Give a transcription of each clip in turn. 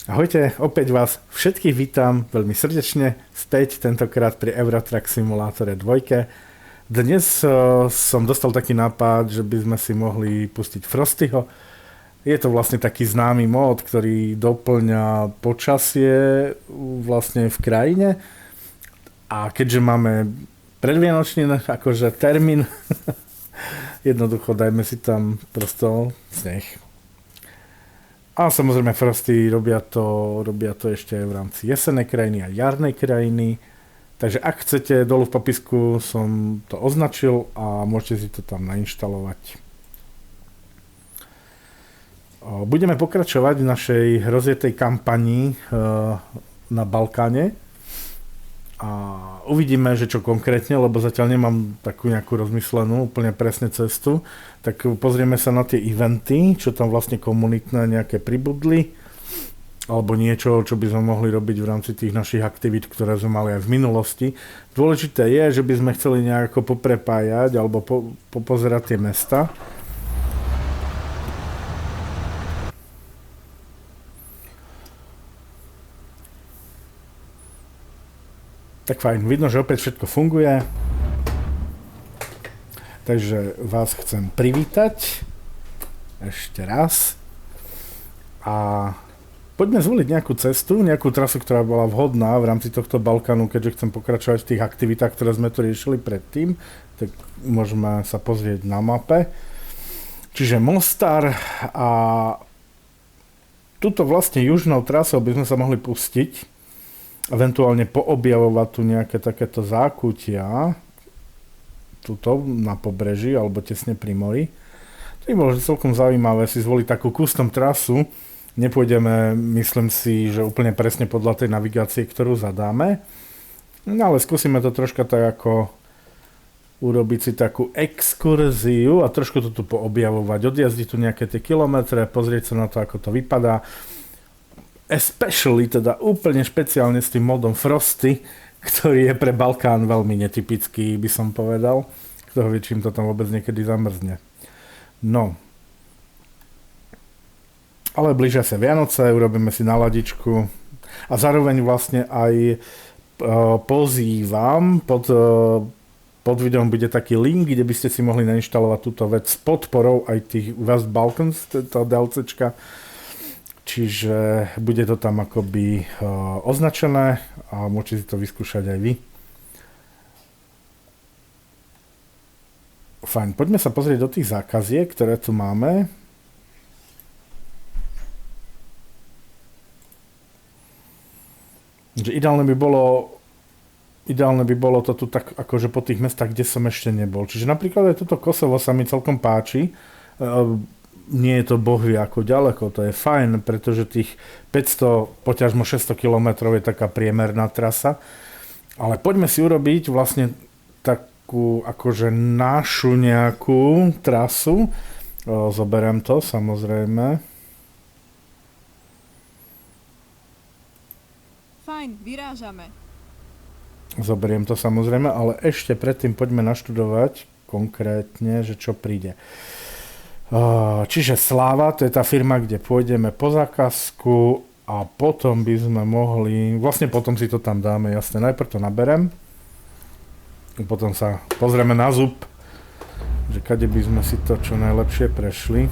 Ahojte, opäť vás všetkých vítam veľmi srdečne späť, tentokrát pri Eurotrack Simulátore 2. Dnes som dostal taký nápad, že by sme si mohli pustiť Frostyho. Je to vlastne taký známy mod, ktorý doplňa počasie vlastne v krajine. A keďže máme predvianočný akože termín, jednoducho dajme si tam prosto sneh. A samozrejme Frosty robia to ešte v rámci jesennej krajiny a jarnej krajiny. Takže ak chcete, dolu v popisku som to označil a môžete si to tam nainštalovať. Budeme pokračovať v našej rozjetej kampani na Balkáne. A uvidíme, že čo konkrétne, lebo zatiaľ nemám takú nejakú rozmyslenú úplne presne cestu, tak pozrieme sa na tie eventy, čo tam vlastne komunitné nejaké pribudli, alebo niečo, čo by sme mohli robiť v rámci tých našich aktivít, ktoré sme mali aj v minulosti. Dôležité je, že by sme chceli nejako poprepájať alebo popozerať tie mesta. Tak fajn, vidno, že opäť všetko funguje. Takže vás chcem privítať ešte raz. A poďme zvoliť nejakú cestu, nejakú trasu, ktorá bola vhodná v rámci tohto Balkánu, keďže chcem pokračovať v tých aktivitách, ktoré sme tu riešili predtým. Tak môžeme sa pozrieť na mape. Čiže Mostar a tuto vlastne južnou trasou by sme sa mohli pustiť. Eventuálne poobjavovať tu nejaké takéto zákutia tuto na pobreží alebo tesne pri mori. To je bolo celkom zaujímavé si zvoliť takú custom trasu. Nepôjdeme, myslím si, že úplne presne podľa tej navigácie, ktorú zadáme. No ale skúsime to troška tak ako urobiť si takú exkurziu a trošku to tu poobjavovať. Odjazdiť tu nejaké tie kilometre, pozrieť sa na to, ako to vypadá. Especially, teda úplne špeciálne s tým modom Frosty, ktorý je pre Balkán veľmi netypický, by som povedal. Kto vie, čím to tam vôbec niekedy zamrzne. No. Ale blížia sa Vianoce, urobíme si naladičku a zároveň vlastne aj pozývam, pod videom bude taký link, kde by ste si mohli nainštalovať túto vec s podporou aj tých West Balkans, tá DLCčka. Čiže bude to tam akoby označené a môžete si to vyskúšať aj vy. Fajn, poďme sa pozrieť do tých zákaziek, ktoré tu máme. Že ideálne by bolo to tu tak akože po tých mestách, kde som ešte nebol. Čiže napríklad aj toto Kosovo sa mi celkom páči. Nie je to bohvie ako ďaleko, to je fajn, pretože tých 500, poťažmo 600 km je taká priemerná trasa. Ale poďme si urobiť vlastne takú akože našu nejakú trasu. Zoberiem to, samozrejme. Fajn, vyrážame. Zoberiem to samozrejme, ale ešte predtým poďme naštudovať konkrétne, že čo príde. Čiže Sláva, to je tá firma, kde pôjdeme po zákazku a potom by sme mohli, vlastne potom si to tam dáme, jasne, najprv to naberem, potom sa pozrieme na zub, že kade by sme si to čo najlepšie prešli.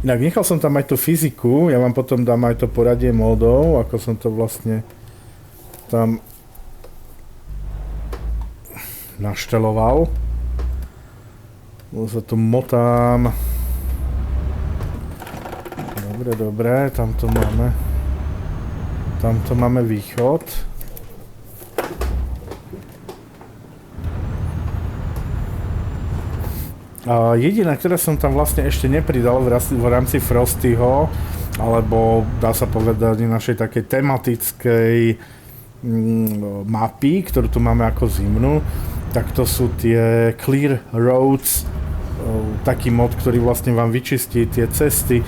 Inak nechal som tam aj tú fyziku, ja vám potom dám aj to poradie módov, ako som to vlastne tam našteloval. Sa tu motám. Dobre, tamto máme východ. A jediné, ktoré som tam vlastne ešte nepridal v rámci Frostyho, alebo dá sa povedať našej takej tematickej mapy, ktorú tu máme ako zimnú, tak to sú tie Clear Roads, taký mod, ktorý vlastne vám vyčistí tie cesty.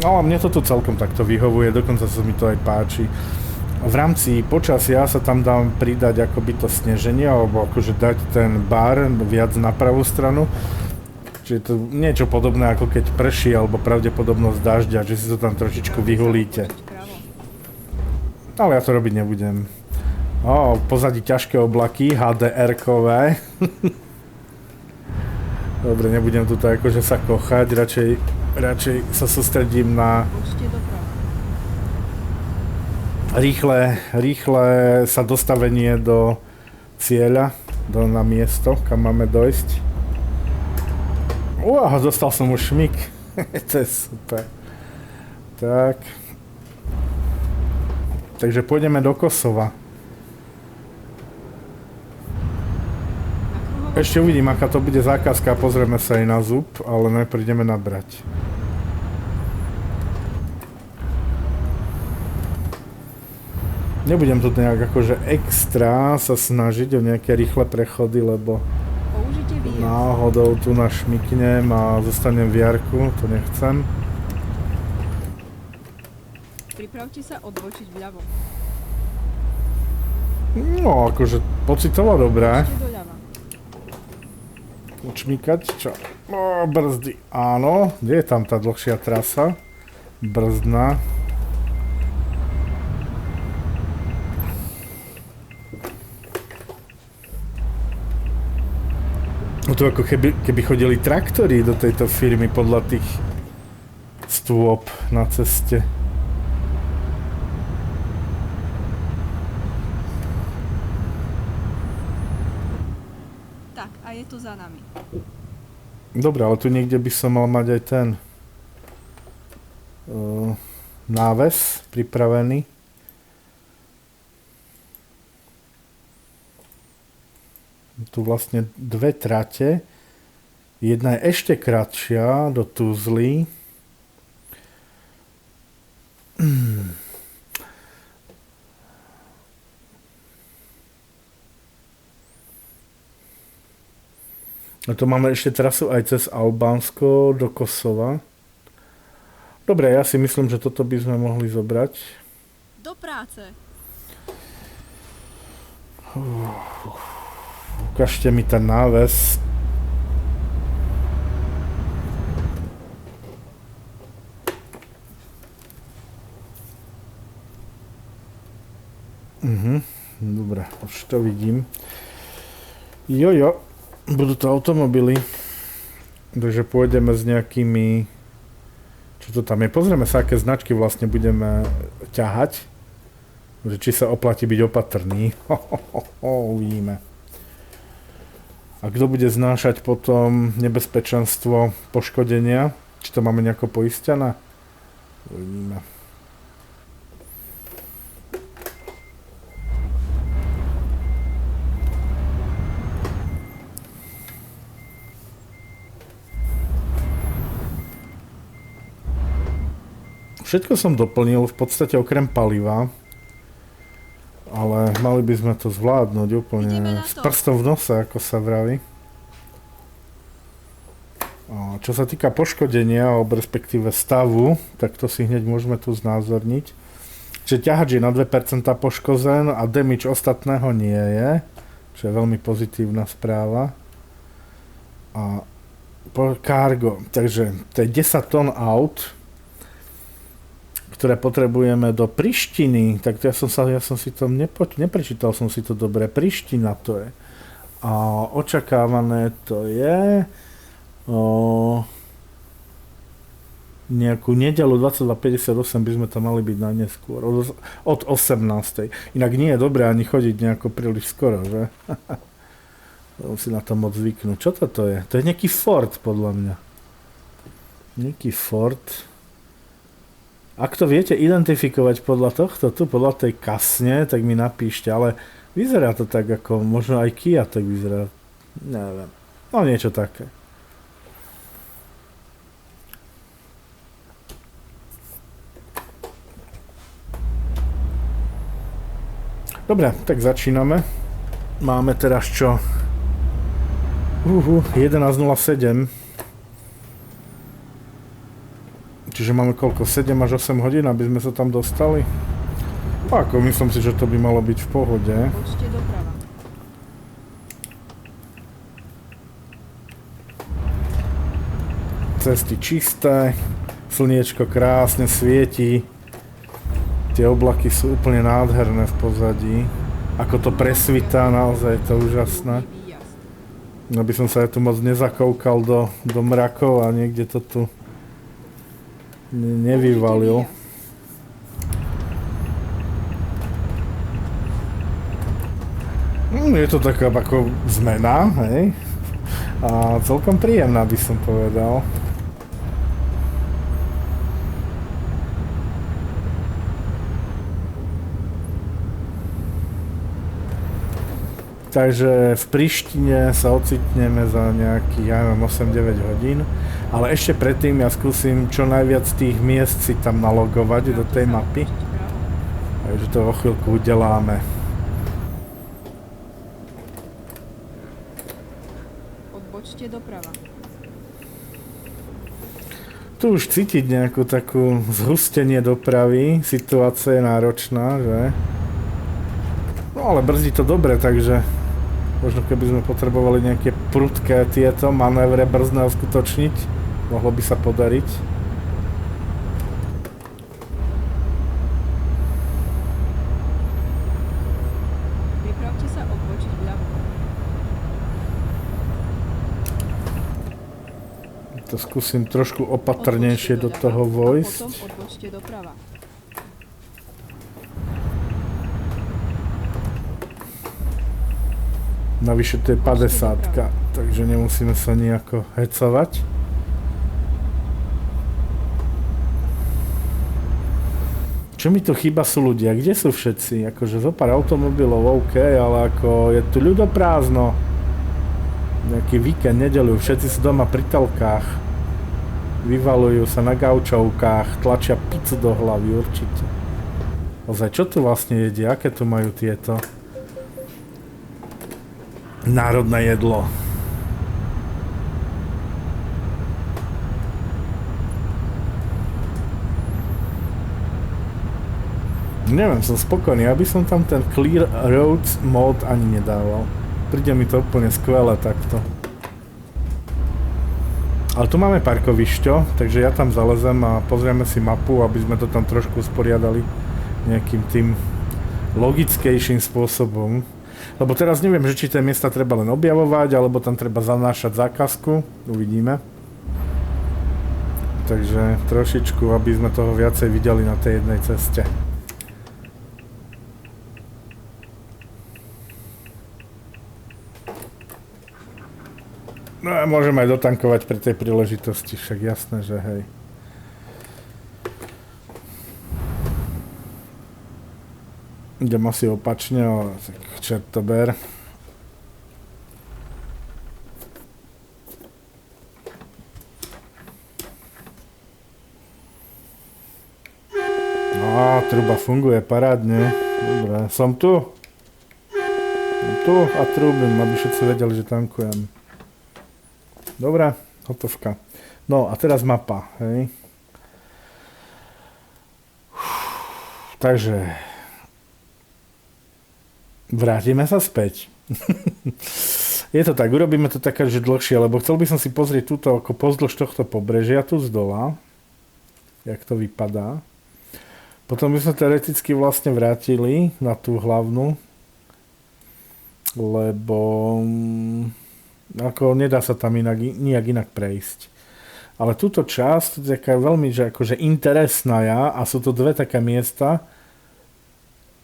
No a mne to tu celkom takto vyhovuje, dokonca sa mi to aj páči. V rámci počasia sa tam dám pridať akoby to sneženie, alebo akože dať ten bar viac na pravú stranu. Čiže to niečo podobné ako keď prší alebo pravdepodobnosť dažďa, že si to tam trošičku vyhulíte. Ale ja to robiť nebudem. Pozadí ťažké oblaky, HDR-kové. Dobre, nebudem tu akože sa kochať, radšej sa sústredím na rýchle sa dostavenie do cieľa, na miesto, kam máme dojsť. Dostal som už šmik. To je super. Tak. Takže pôjdeme do Kosova. Ešte uvidím, aká to bude zákazka, pozrieme sa aj na zub, ale najprv ideme nabrať. Nebudem tu nejak akože extra sa snažiť o nejaké rýchle prechody, lebo náhodou tu našmyknem a zostanem v jarku, to nechcem. Pripravte sa odbočiť vľavo. No, akože pocitovo dobré. Ešte doľava. Učmykať, čo? Brzdy, áno. Kde je tam tá dlhšia trasa? Brzdná. No to ako keby chodili traktory do tejto firmy podľa tých stôp na ceste. Tak, a je to za nami. Dobre, ale tu niekde by som mal mať aj ten náves pripravený. Tu vlastne dve trate. Jedna je ešte kratšia do Tuzly. A tu máme ešte trasu aj cez Albánsko do Kosova. Dobre, ja si myslím, že toto by sme mohli zobrať. Do práce. Ukážte mi ten náves. Dobre, už to vidím. Jojo, budú to automobily. Takže pôjdeme s nejakými... Čo to tam je? Pozrieme sa, aké značky vlastne budeme ťahať. Že či sa oplatí byť opatrný. Uvidíme. A kto bude znášať potom nebezpečenstvo poškodenia? Či to máme nejako poistené? Uvidíme. Všetko som doplnil, v podstate okrem paliva. Ale mali by sme to zvládnuť úplne s prstom v nose, ako sa vraví. Čo sa týka poškodenia, alebo respektíve stavu, tak to si hneď môžeme tu znázorniť. Čiže ťahač je na 2% poškozen a damage ostatného nie je, čo je veľmi pozitívna správa. A cargo, takže to je 10 tón aut, ktoré potrebujeme do Prištiny, tak to ja som si to neprečítal som si to dobre, Priština to je. A očakávané to je nejakú nedeľu 22:58 by sme tam mali byť na neskôr, od 18. Inak nie je dobré ani chodiť nejako príliš skoro, že? Musím na to moc zvyknúť. Čo toto je? To je nejaký Ford, podľa mňa. Nejaký Ford. Ak to viete identifikovať podľa tohto, tu podľa tej kasne, tak mi napíšte, ale vyzerá to tak ako, možno aj Kia tak vyzerá, neviem, no niečo také. Dobre, tak začíname. Máme teraz čo? 11:07. Čiže máme koľko? 7 až 8 hodín, aby sme sa tam dostali? Ako, myslím si, že to by malo byť v pohode. Poďte doprava. cesty čisté, slniečko krásne svieti, tie oblaky sú úplne nádherné v pozadí, ako to presvitá, naozaj je to úžasné. No by som sa aj tu moc nezakoukal do mrakov a niekde to tu nevyvalil. Je to taká ako zmena, hej? A celkom príjemná by som povedal. Takže v Prištine sa ocitneme za nejakých, ja neviem, 8-9 hodín. Ale ešte predtým ja skúsim čo najviac tých miest si tam nalogovať do tej mapy. Takže to vo chvíľku udeláme. Odbočte doprava. Tu už cítiť nejakú takú zhustenie dopravy. Situácia je náročná, že? No ale brzdí to dobre, takže možno keby sme potrebovali nejaké prudké tieto manévre brzdné uskutočniť, mohlo by sa podariť. Pripravte sa odbočiť vľavo. To skúsim trošku opatrnejšie do toho vojsť. A potom odbočte doprava. Navyše to je 50, takže nemusíme sa nejako hecovať. Čo mi tu chýba sú ľudia, kde sú všetci? Akože zo pár automobilov, OK, ale ako je tu ľudoprázdno. Nejaký víkend, nedeľu, všetci sú doma pri telkách. Vyvalujú sa na gaučovkách, tlačia pizzu do hlavy, určite. Ozaj, čo tu vlastne jedia? Aké tu majú tieto národné jedlo? Neviem, som spokojný, aby som tam ten Clear Roads mod ani nedával. Príde mi to úplne skvelé takto. Ale tu máme parkovišťo, takže ja tam zalezem a pozrieme si mapu, aby sme to tam trošku usporiadali nejakým tým logickejším spôsobom. Lebo teraz neviem, že či tie miesta treba len objavovať, alebo tam treba zanášať zákazku. Uvidíme. Takže trošičku, aby sme toho viacej videli na tej jednej ceste. No a môžeme aj dotankovať pri tej príležitosti, však jasné, že hej. Idem asi opačne, ale tak čert to ber. Á, truba funguje parádne. Dobre, som tu. Som tu a trúbim, aby všetci vedeli, že tankujem. Dobre, hotovka. No a teraz mapa, hej. Takže vrátime sa späť. Je to tak, urobíme to také, že dlhšie, lebo chcel by som si pozrieť túto ako pozdĺž tohto pobrežia, tu z dola, jak to vypadá. Potom by sme teoreticky vlastne vrátili na tú hlavnú, lebo ako nedá sa tam nijak inak prejsť. Ale túto časť je taká veľmi že akože interesná a sú to dve také miesta,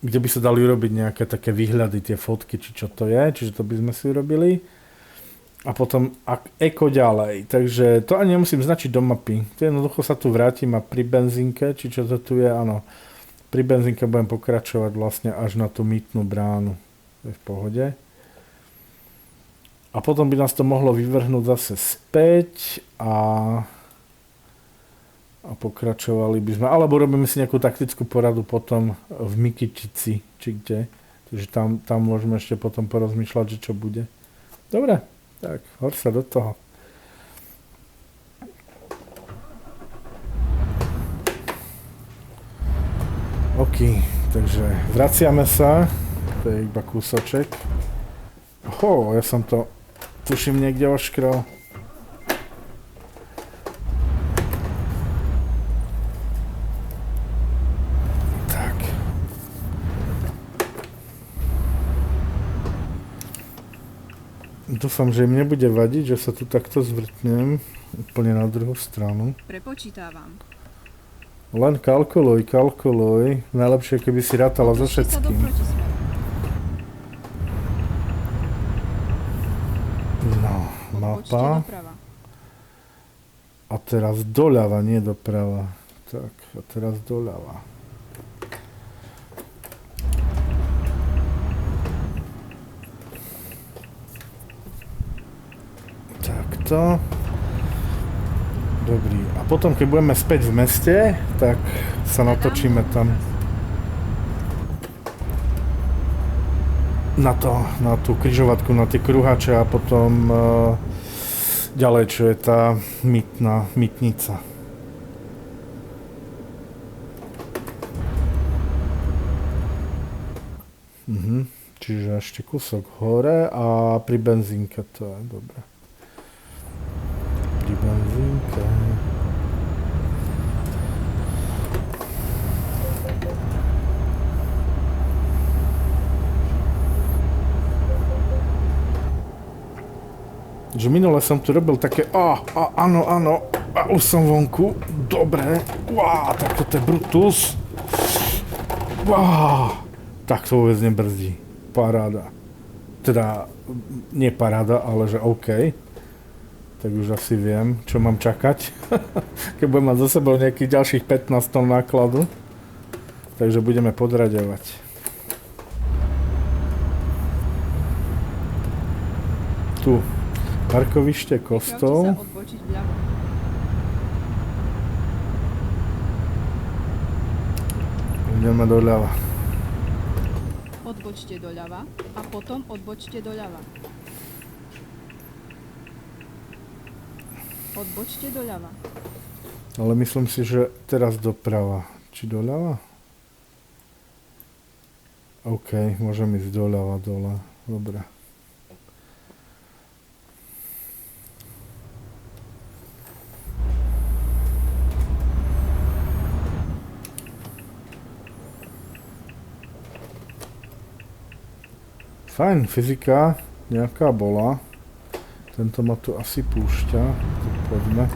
kde by sa dali urobiť nejaké také výhľady, tie fotky, či čo to je, čiže to by sme si urobili. A potom eko ďalej, takže to ani nemusím značiť do mapy. To jednoducho sa tu vrátim a pri benzínke, či čo to tu je, áno. Pri benzínke budem pokračovať vlastne až na tú mýtnu bránu. To je v pohode. A potom by nás to mohlo vyvrhnúť zase späť a pokračovali by sme, alebo robíme si nejakú taktickú poradu potom v Mikyčici, či kde. Takže tam môžeme ešte potom porozmýšľať, že čo bude. Dobre, tak hor sa do toho. OK, takže vraciame sa, to je iba kúsoček. Ja som to tuším niekde oškrel. Dúfam, že im nebude vadiť, že sa tu takto zvrtnem úplne na druhú stranu. Prepočítavam. Len kalkuluj, kalkuluj. Najlepšie, keby si rátala so Otočte sa do všetkým. protismeru. No, Odbočte mapa. doprava. A teraz doľava, nie doprava. Tak, a teraz doľava. Takto. Dobrý. A potom, keď budeme späť v meste, tak sa natočíme tam na tú križovatku, na tie kruhače a potom ďalej, čo je tá mytnica. Čiže ešte kúsok hore a pri benzínke to je dobré. Pri benzínke. Že minule som tu robil také áno, a už som vonku, dobre, tak toto je Brutus, tak to vôbec nebrzdí, paráda, teda nie paráda, ale že OK, tak už asi viem, čo mám čakať, keď budem mať za sebou nejakých ďalších 15 tón nákladu, takže budeme podraďovať. Tu. Parkovište, kostol. Pripravte sa odbočiť vľavo. Ideme doľava. Odbočte doľava a potom odbočte doľava. Odbočte doľava. Ale myslím si, že teraz doprava. Či doľava? OK, môžem ísť doľava, dole. Dobre. Fajn, fyzika nejaká bola. Tento ma tu asi púšťa. Tak poďme.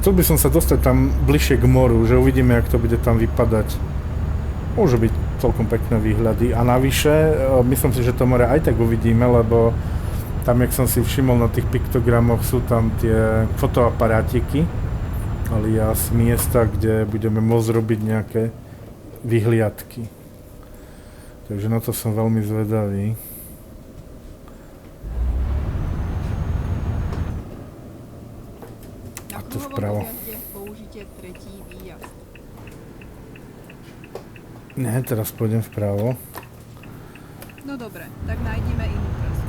Chcel by som sa dostať tam bližšie k moru, že uvidíme, jak to bude tam vypadať. Môžu byť celkom pekné výhľady. A navyše, myslím si, že to more aj tak uvidíme, lebo tam, jak som si všimol na tých piktogramoch, sú tam tie fotoaparátiky, alias miesta, kde budeme môcť robiť nejaké vyhliadky. Takže na to som veľmi zvedavý. Tu vpravo. Použite tretí výjazd. Nie, teraz pôjdem vpravo. No dobre, tak nájdeme inú trasu.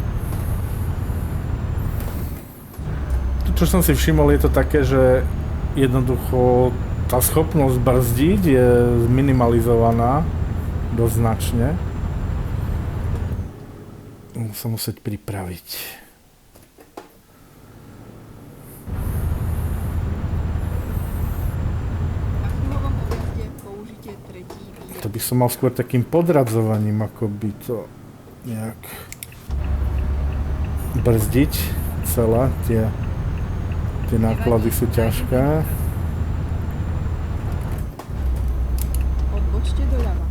Tu, čo som si všimol, je to také, že jednoducho tá schopnosť brzdiť je minimalizovaná dosť značne. Budem sa musieť pripraviť. To by som mal skôr takým podradzovaním, ako by to nejak brzdiť celé. Tie náklady sú ťažké. Odbočte doľava.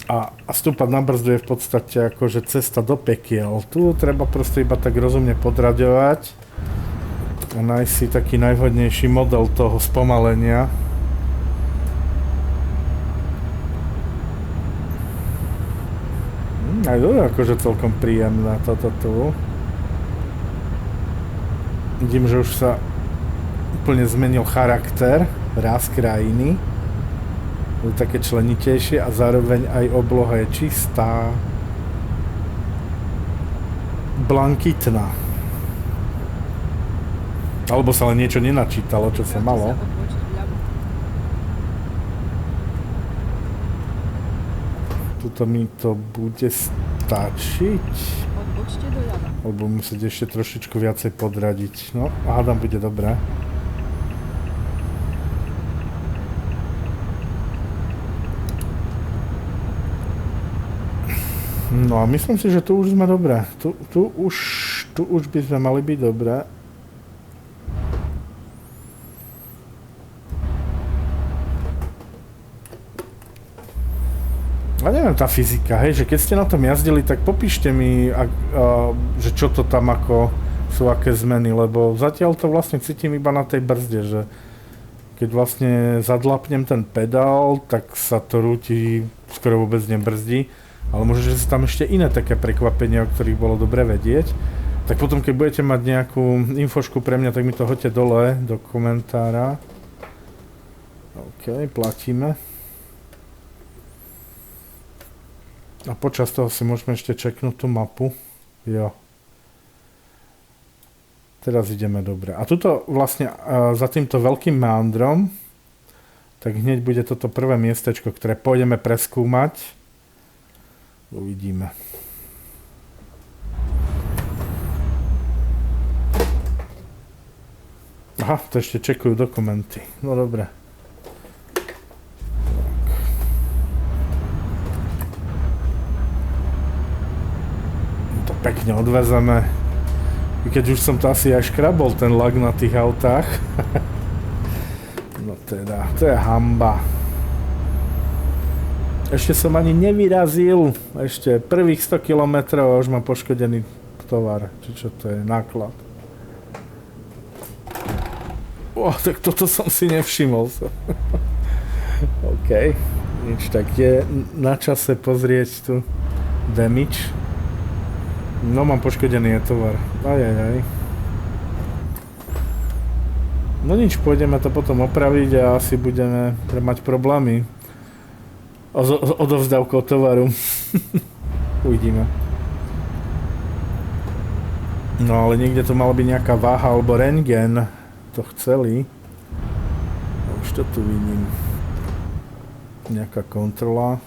A stúpať na brzdu je v podstate akože cesta do pekiel. Tu treba proste iba tak rozumne podraďovať a nájsť si taký najvhodnejší model toho spomalenia. Aj to je akože celkom príjemné toto tu. Vidím, že už sa úplne zmenil charakter, ráz krajiny. Je také členitejšie a zároveň aj obloha je čistá. Blankitná. Alebo sa len niečo nenačítalo, čo sa malo. tuto mi to bude stačiť. Odbočte doľava. Alebo musieť ešte trošičku viacej podradiť. No, hádam, bude dobré. No a myslím si, že tu už sme dobré. Tu už by sme mali byť dobré. A neviem, tá fyzika, hej, že keď ste na tom jazdili, tak popíšte mi, že čo to tam ako sú, aké zmeny, lebo zatiaľ to vlastne cítim iba na tej brzde, že keď vlastne zadlapnem ten pedál, tak sa to rúti, skoro vôbec nebrzdí. Ale možno, že sú tam ešte iné také prekvapenia, o ktorých bolo dobre vedieť. Tak potom, keď budete mať nejakú infošku pre mňa, tak mi to hoďte dole do komentára. OK, platíme. A počas toho si môžeme ešte čeknúť tú mapu. Jo. Teraz ideme dobre. A tuto vlastne za týmto veľkým meandrom, tak hneď bude toto prvé miestečko, ktoré pôjdeme preskúmať. Uvidíme. Aha, to ešte čekujú dokumenty. No dobre. To pekne odvezeme. I keď už som to asi aj škrabol, ten lag na tých autách. No teda, to je hanba. Ešte som ani nevyrazil, ešte prvých 100 km a už mám poškodený tovar, či čo to je, náklad. Tak toto som si nevšimol. OK, nič, tak je na čase pozrieť tu damage. No mám poškodený tovar, ajajaj. No nič, pôjdeme to potom opraviť a asi budeme mať problémy. Odovzdávkou tovaru. Uvidíme. No ale niekde to mala byť nejaká váha alebo rentgen. To chceli. Už to tu vidím. Nejaká kontrola.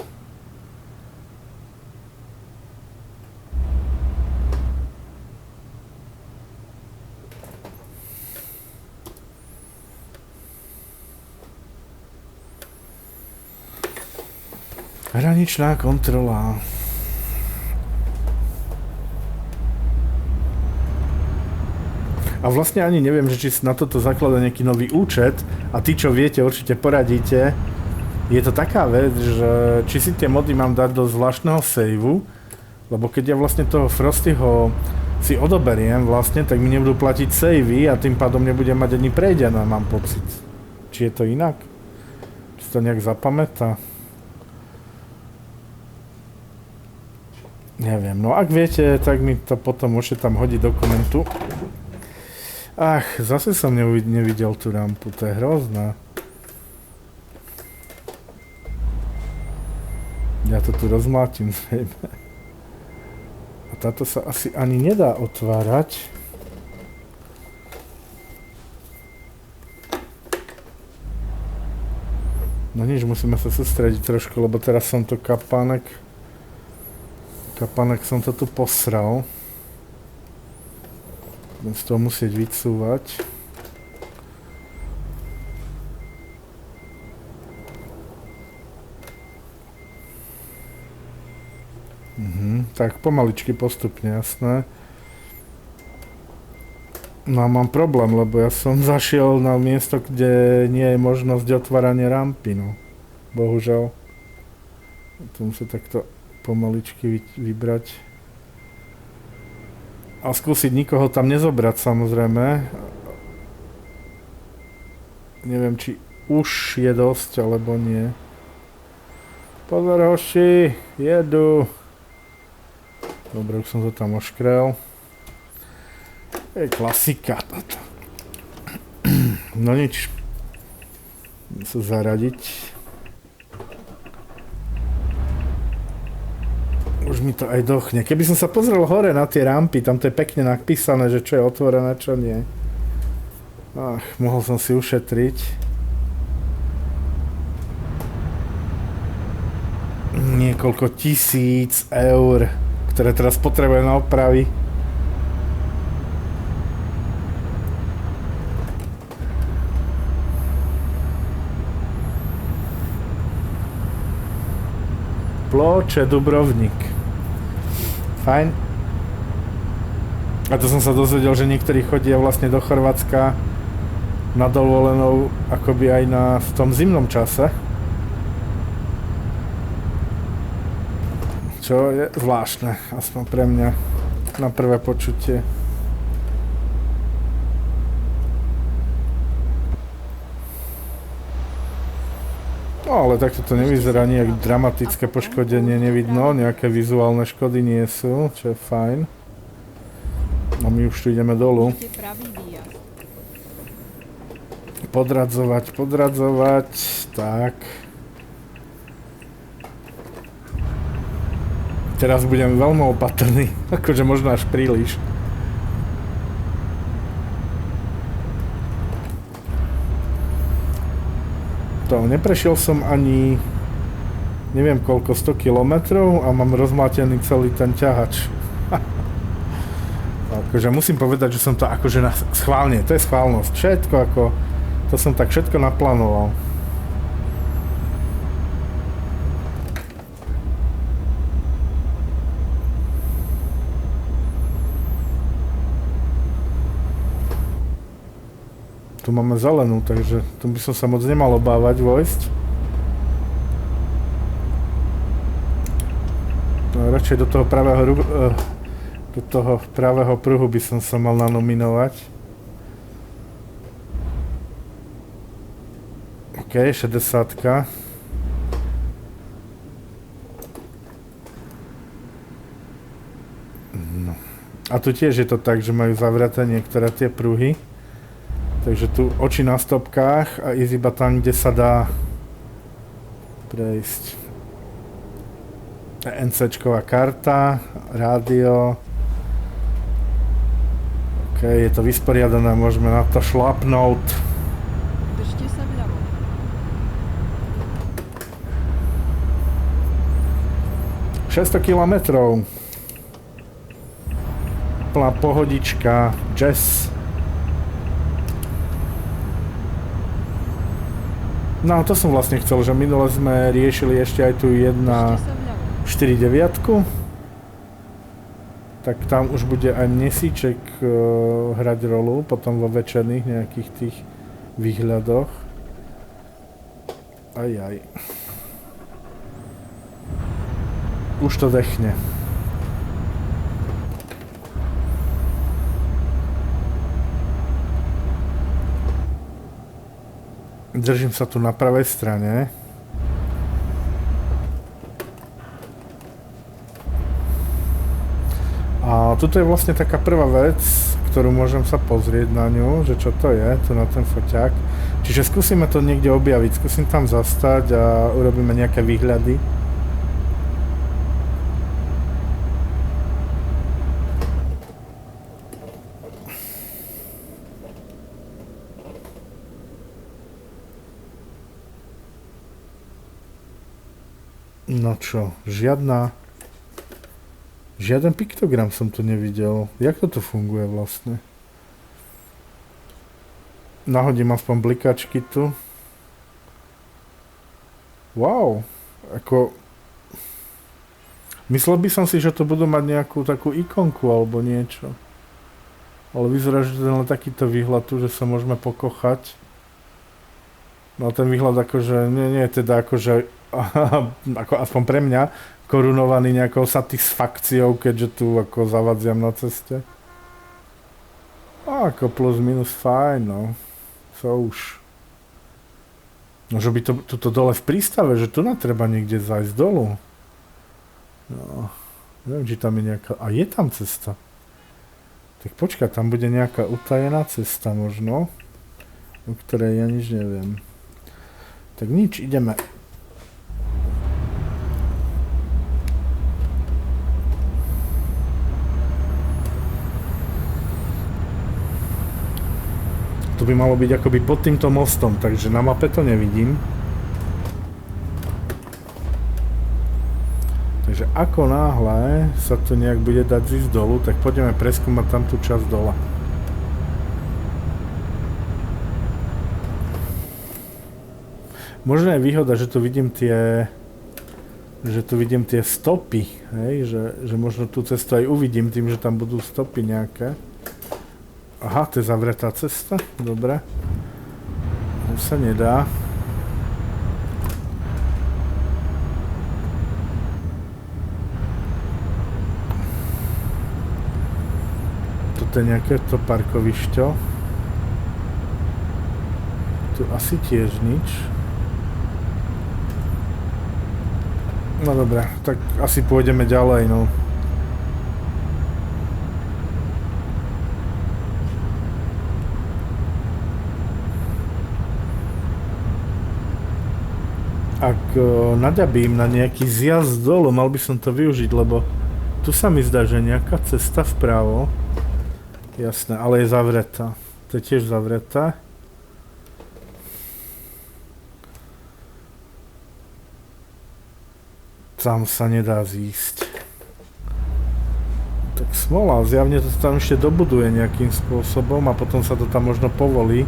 Hraničná kontrola. A vlastne ani neviem, že či na toto zakladá nejaký nový účet a tí, čo viete, určite poradíte. Je to taká vec, že či si tie mody mám dať do zvláštneho saveu, lebo keď ja vlastne toho Frostyho si odoberiem vlastne, tak mi nebudú platiť savey a tým pádom nebudem mať ani prejdené, mám pocit. Či je to inak? Či to nejak zapamätá? Neviem, no ak viete, tak mi to potom môžete tam hodiť do komentu. Ach, zase som nevidel tú rampu, to je hrozné. Ja to tu rozmlátim zrejme. A táto sa asi ani nedá otvárať. No nič, musíme sa sústrediť trošku, lebo teraz som to kapánek som to tu posral. Budem z toho musieť vycúvať. Tak pomaličky postupne, jasné. No a mám problém, lebo ja som zašiel na miesto, kde nie je možnosť otvárania rampy, no. Bohužiaľ. To musím takto pomaličky vybrať. A skúsiť nikoho tam nezobrať, samozrejme. Neviem, či už je dosť, alebo nie. Pozor, hoši, jedu. Dobre, už som to tam oškrel. To je klasika toto. No nič. Musím sa zaradiť. Už mi to aj dochne. Keby som sa pozrel hore na tie rampy, tam to je pekne napísané, že čo je otvorené, čo nie. Ach, mohol som si ušetriť. niekoľko tisíc eur, ktoré teraz potrebujem na opravy. Ploče Dubrovnik. Fajn. A to som sa dozvedel, že niektorí chodia vlastne do Chorvátska na dovolenou akoby aj v tom zimnom čase. Čo je zvláštne, aspoň pre mňa na prvé počutie. No ale takto to nevyzerá, nejak dramatické poškodenie nevidno, nejaké vizuálne škody nie sú, čo je fajn. No my už tu ideme dolu. Podradzovať, tak. Teraz budem veľmi opatrný, akože možno až príliš. To, neprešiel som ani neviem koľko, 100 kilometrov a mám rozmlátený celý ten ťahač. Akože musím povedať, že som to akože schválne, to je schválnosť, všetko ako, to som tak všetko naplánoval. Tu máme zelenú, takže tu by som sa moc nemal obávať vojsť. No, radšej do toho pravého pruhu by som sa mal nanominovať. OK, 60-ka. No. A tu tiež je to tak, že majú zavreté niektoré tie pruhy. Takže tu oči na stopkách a ísť iba tam, kde sa dá prejsť. NCčková karta, rádio. OK, je to vysporiadané, môžeme na to šlapnúť. Držte sa vľavo. ...600 kilometrov. Plná pohodička, jazz. No to som vlastne chcel, že minule sme riešili ešte aj tu 1.4.9. Tak tam už bude aj Mesíček hrať rolu, potom vo večerných nejakých tých výhľadoch. Ajaj. Už to dechne. Držím sa tu na pravej strane. A tuto je vlastne taká prvá vec, ktorú môžem sa pozrieť na ňu, že čo to je, tu na ten foťák. Čiže skúsime to niekde objaviť, skúsim tam zastať a urobíme nejaké výhľady. No čo, žiaden piktogram som tu nevidel. Jak to tu funguje vlastne? Nahodím aspoň blikačky tu. Wow, ako... Myslel by som si, že to budú mať nejakú takú ikonku alebo niečo. Ale vyzerá, že to je len takýto výhľad tu, že sa môžeme pokochať. No ten výhľad akože, nie je teda akože... ako aspoň pre mňa, korunovaný nejakou satisfakciou, keďže tu ako zavadziam na ceste. A ako plus minus fajn, no. Co už. No, že by to tuto dole v prístave, že tu nám treba niekde zajsť dolu. No, neviem, či tam je nejaká... A je tam cesta. Tak počkaj, tam bude nejaká utajená cesta možno, o ktorej ja nič neviem. Tak nič, ideme. To by malo byť akoby pod týmto mostom, takže na mape to nevidím. ako náhle sa to nejak bude dať zísť dolu, tak poďme preskúmať tam tú časť dola. Možno je výhoda, že tu vidím tie stopy, hej? Že možno tú cestu aj uvidím tým, že tam budú stopy nejaké. Aha, to je zavretá cesta, dobre. To sa nedá. Toto je nejaké to parkovišťo. Tu asi tiež nič. No dobré, tak asi pôjdeme ďalej, no. Ak naďabím na nejaký zjazd dolu, mal by som to využiť, lebo tu sa mi zdá, že nejaká cesta vpravo. Jasné, ale je zavretá. To je tiež zavretá. Tam sa nedá zísť. Tak smola, zjavne to tam ešte dobuduje nejakým spôsobom a potom sa to tam možno povolí.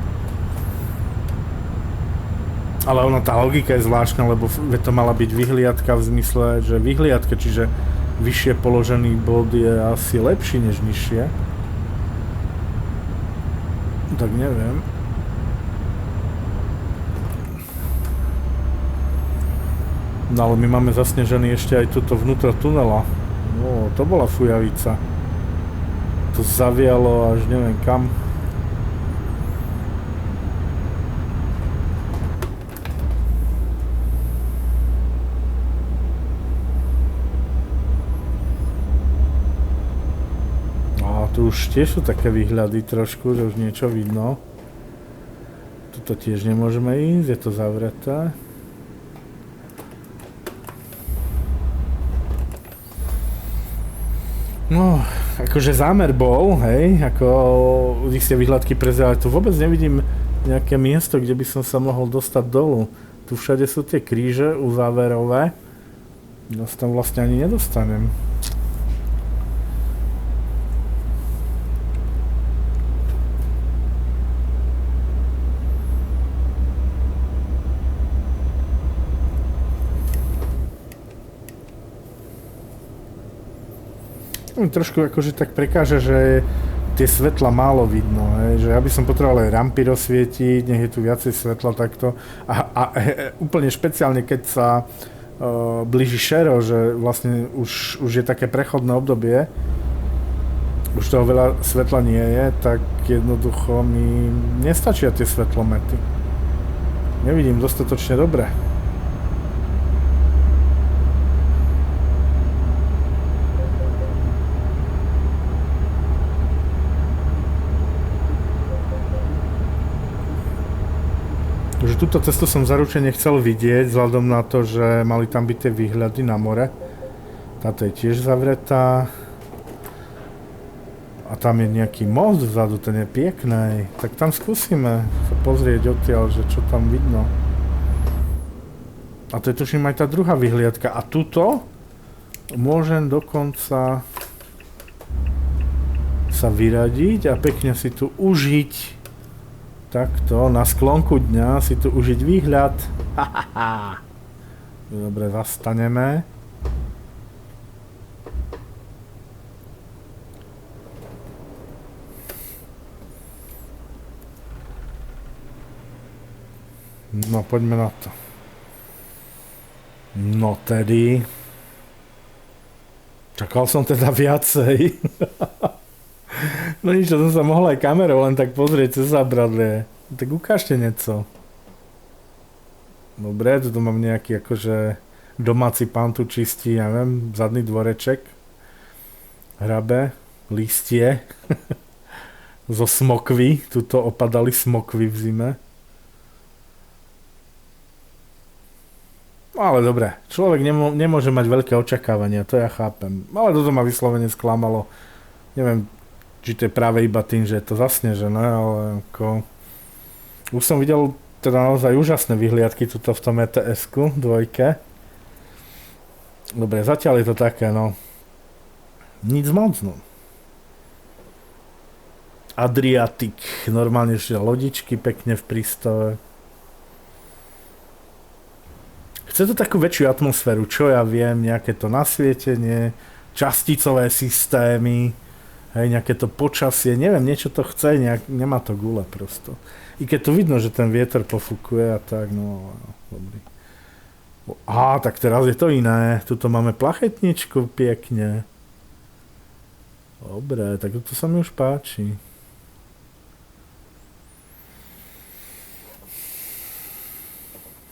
Ale ona, tá logika je zvláštna, lebo to mala byť vyhliadka v zmysle, že vyhliadka, čiže vyššie položený bod je asi lepší než nižšie. Tak neviem. No ale my máme zasnežený ešte aj tuto vnútro tunela. No, to bola fujavica. To zavialo až neviem kam. A tu už tiež sú také výhľady trošku, že už niečo vidno. Tuto tiež nemôžeme ísť, je to zavreté. No, akože zámer bol, hej, ako isté výhľadky prezerali, tu vôbec nevidím nejaké miesto, kde by som sa mohol dostať dolu. Tu všade sú tie kríže uzáverové, ja sa tam vlastne ani nedostanem. Trošku akože tak prekáža, že tie svetla málo vidno, že ja by som potreboval aj rampy rozsvietiť, nech je tu viacej svetla takto a úplne špeciálne keď sa blíži šero, že vlastne už je také prechodné obdobie, už toho veľa svetla nie je, tak jednoducho mi nestačia tie svetlomety. Nevidím dostatočne dobre. Že túto cestu som zaručene chcel vidieť, vzhľadom na to, že mali tam byť tie výhľady na more. Táto je tiež zavretá. A tam je nejaký most vzadu, ten je pekný. Tak tam skúsime sa pozrieť odtiaľ, že čo tam vidno. A to je tuším aj tá druhá vyhliadka. A tuto môžem dokonca sa vyradiť a pekne si tu užiť. Takto, na sklonku dňa si tu užiť výhľad. Dobre, zastaneme. No, poďme na to. No tedy. Čakal som teda viacej. No nič, som sa mohol aj kamerou len tak pozrieť cez zábradlie. Tak ukážte niečo. Dobre, tu mám nejaký akože domáci pán tu čistí, ja neviem, zadný dvoreček. Hrabe, listie. Zo smokvy, tuto opadali smokvy v zime. Ale dobre, človek nemôže mať veľké očakávania, to ja chápem. Ale toto ma vyslovene sklamalo. Neviem, či to je práve iba tým, že je to zasnežené, ale ako... Už som videl teda naozaj úžasné vyhliadky tuto v tom ETS-ku, dvojke. Dobre, zatiaľ je to také, no. Nic moc, no. Adriatik, normálne ešte lodičky pekne v prístave. Chce to takú väčšiu atmosféru, čo ja viem, nejaké to nasvietenie, časticové systémy, hej, nejaké to počasie, neviem, niečo to chce, nemá to gule prosto. I keď tu vidno, že ten vietor pofúkuje a tak, no, dobrý. Tak teraz je to iné, tuto máme plachetničku pekne. Dobre, tak to sa mi už páči.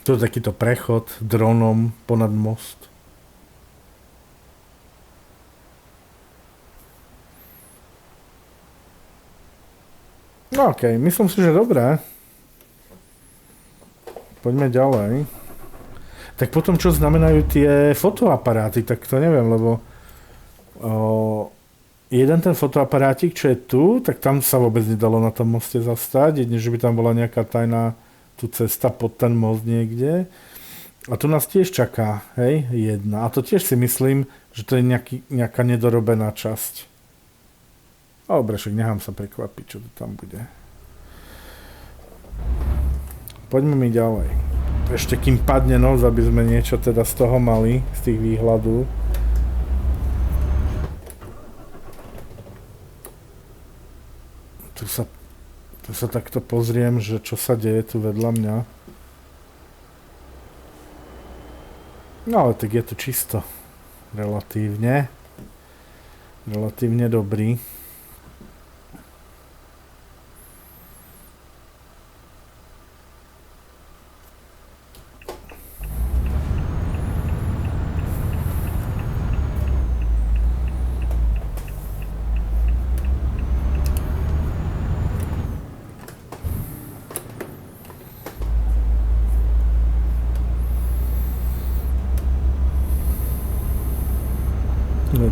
Tu je takýto prechod dronom ponad most. No okej, myslím si, že dobré. Poďme ďalej. Tak potom, čo znamenajú tie fotoaparáty, tak to neviem, lebo jeden ten fotoaparátik, čo je tu, tak tam sa vôbec nedalo na tom moste zastať, jedne, že by tam bola nejaká tajná tu cesta pod ten most niekde. A tu nás tiež čaká, hej, jedna. A to tiež si myslím, že to je nejaká nedorobená časť. Dobre, však nechám sa prekvapiť, čo to tam bude. Poďme mi ďalej. Ešte kým padne noc, aby sme niečo teda z toho mali, z tých výhľadov. Tu sa takto pozriem, že čo sa deje tu vedľa mňa. No ale tak je to čisto. Relatívne dobrý.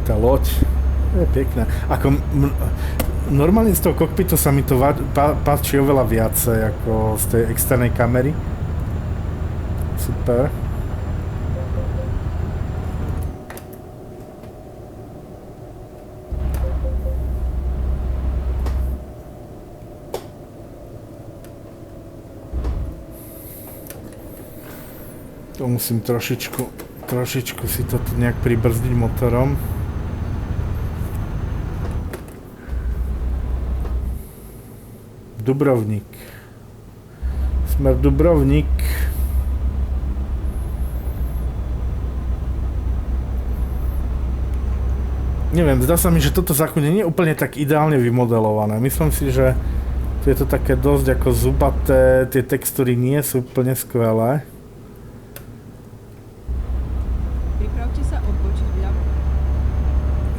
Tá loď je pekná. Normálne z toho kokpitu sa mi to páči oveľa viacej ako z tej externej kamery. Super. To musím trošičku si to nejak pribrzdiť motorom. Dubrovník. Sme v Dubrovník. Neviem, zdá sa mi, že toto zákon nie je úplne tak ideálne vymodelované. Myslím si, že tu je to také dosť ako zubaté, tie textúry nie sú úplne skvelé. Pripravte sa odbočiť vľavo.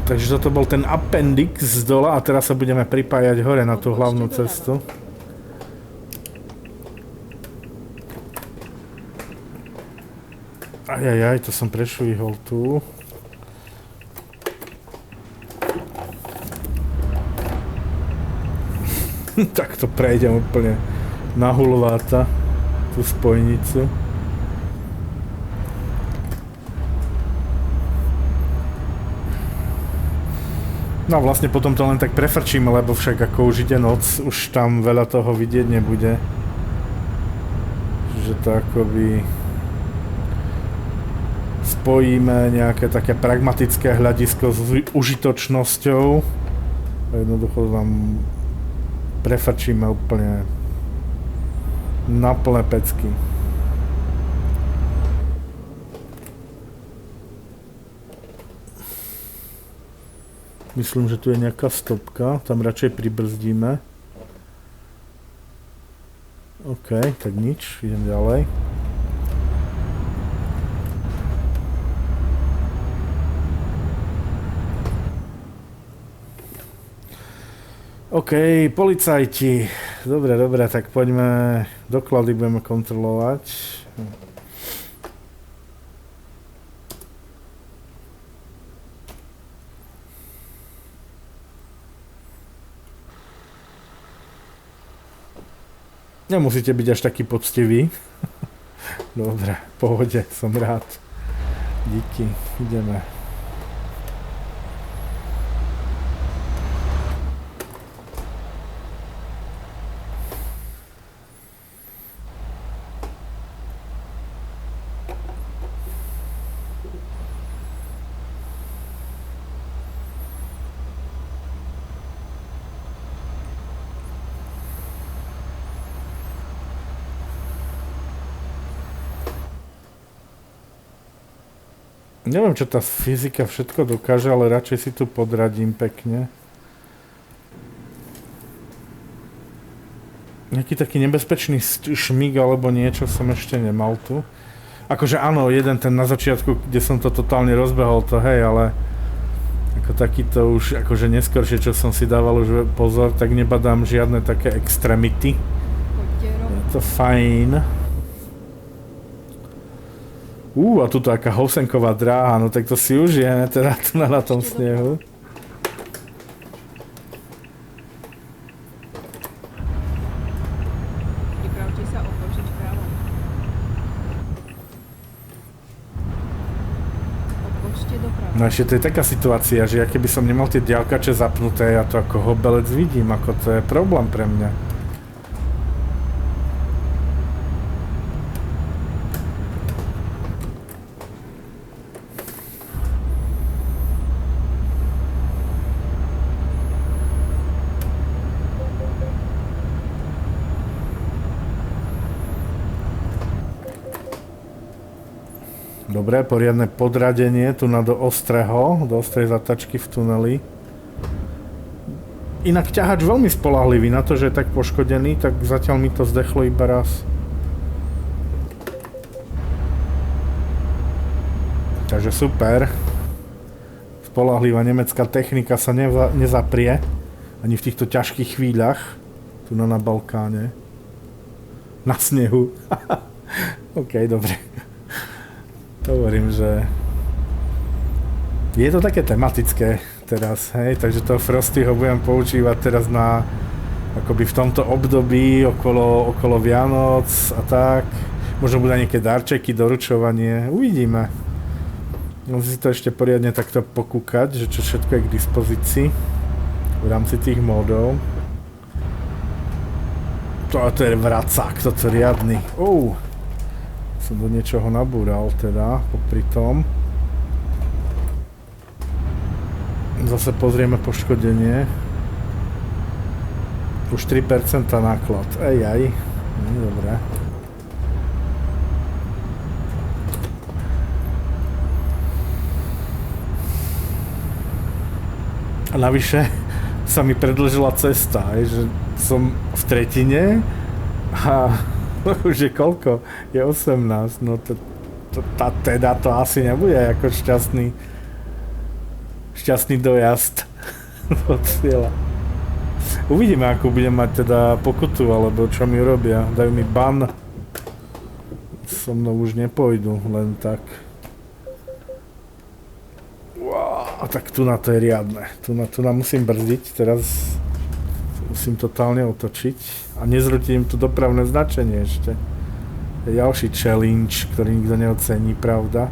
Takže toto bol ten appendix z dola a teraz sa budeme pripájať hore na tú hlavnú cestu. Ajajaj, to som prešvihol tu. Tak to prejdem úplne na hulváta, tú spojnicu. No vlastne potom to len tak prefrčíme, lebo však ako už ide noc, už tam veľa toho vidieť nebude. Že to akoby spojíme nejaké také pragmatické hľadisko s užitočnosťou. A jednoducho tam prefrčíme úplne na plné pecky. Myslím, že tu je nejaká stopka, tam radšej pribrzdíme. OK, tak nič, idem ďalej. OK, policajti. Dobre, tak poďme, doklady budeme kontrolovať. Nemusíte byť až taký poctivý. Dobre, v pohode, som rád. Díky, ideme. Neviem, čo tá fyzika všetko dokáže, ale radšej si tu podradím pekne. Nejaký taký nebezpečný šmík alebo niečo som ešte nemal tu. Akože áno, jeden ten na začiatku, kde som to totálne rozbehol, to hej, ale ako takýto už, akože neskôršie, čo som si dával už pozor, tak nebadám žiadne také extremity. Je to fajn. A tu taká housenková dráha, no tak to si užijeme teda tu na tom snehu. Pripravte sa otočiť vpravo. Otočte doprava. No ešte to je taká situácia, že ja keby som nemal tie diaľkače zapnuté, ja to ako hobelec vidím, ako to je problém pre mňa. Dobre, poriadne podradenie tu na do ostrej zatačky v tuneli. Inak ťahač veľmi spoľahlivý, na to, že je tak poškodený, tak zatiaľ mi to zdechlo iba raz. Takže super. Spoľahlivá nemecká technika sa nezaprie ani v týchto ťažkých chvíľach tu na Balkáne. Na snehu. OK, dobre. Hovorím, že je to také tematické teraz, hej, takže toho Frostyho budem používať teraz na akoby v tomto období okolo Vianoc a tak. Možno budú nejaké darčeky, doručovanie, uvidíme. Musím si to ešte poriadne takto pokúkať, že čo všetko je k dispozícii v rámci tých módov. To je vracák, toto riadny. Som do niečoho nabúral teda, popri tom. Zase pozrieme poškodenie. Už 3% náklad. Ejaj. Dobre. A navyše sa mi predĺžila cesta, že som v tretine a už je koľko? Je 18, no teda to asi nebude ako šťastný dojazd od cieľa. Uvidíme, ako budem mať teda pokutu, alebo čo mi robia. Dajú mi ban. So mnou už nepôjdu, len tak. Wow, tak tu na to je riadne. Tu na musím brzdiť, teraz musím totálne otočiť. A nezrutím tu dopravné značenie ešte. Je ďalší challenge, ktorý nikto neocení, pravda?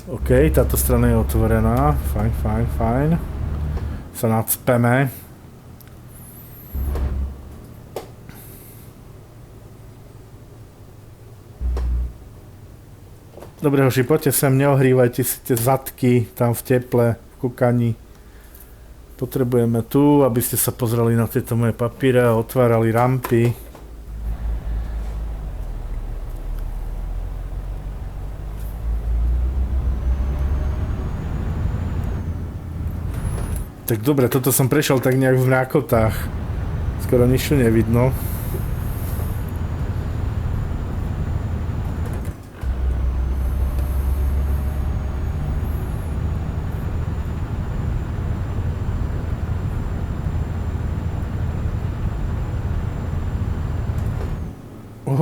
OK, táto strana je otvorená. Fajn. Sa nacpeme. Dobre, hoši, poďte sem, neohrívajte si tie zadky tam v teple, v kukani. Potrebujeme tu, aby ste sa pozreli na tieto moje papíre a otvárali rampy. Tak dobre, toto som prešiel tak nejak v mrákotách. Skoro nič tu nevidno.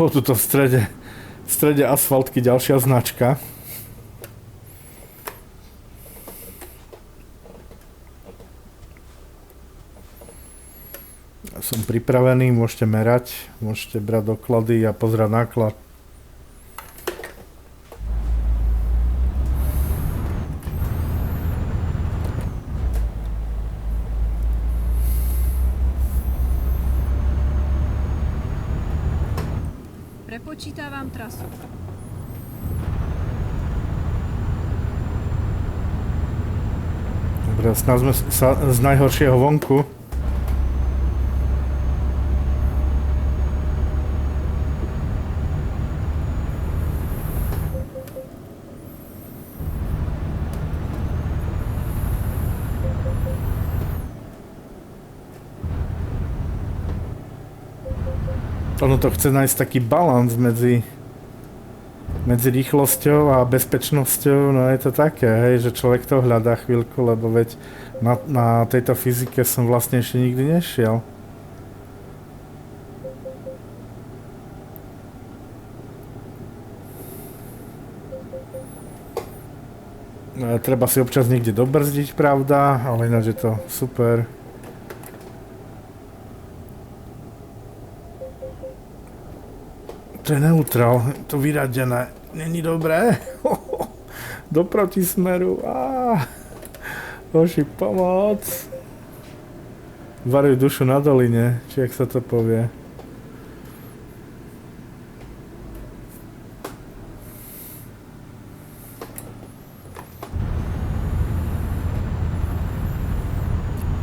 Tuto v strede asfaltky ďalšia značka. Som pripravený, môžete merať, môžete brať doklady a pozerať náklad. Prepočítavam trasu. Dobre, snad sme sa z najhoršieho vonku. Ono to chce nájsť taký balans medzi rýchlosťou a bezpečnosťou, no je to také, hej, že človek to hľadá chvíľku, lebo veď na tejto fyzike som vlastne ešte nikdy nešiel. Treba si občas niekde dobrzdiť, pravda, ale ináč je to super. To je neutrál, to vyradené. Není dobré. Do protismeru. Hoši, pomoc. Varuj dušu na doline, či jak sa to povie.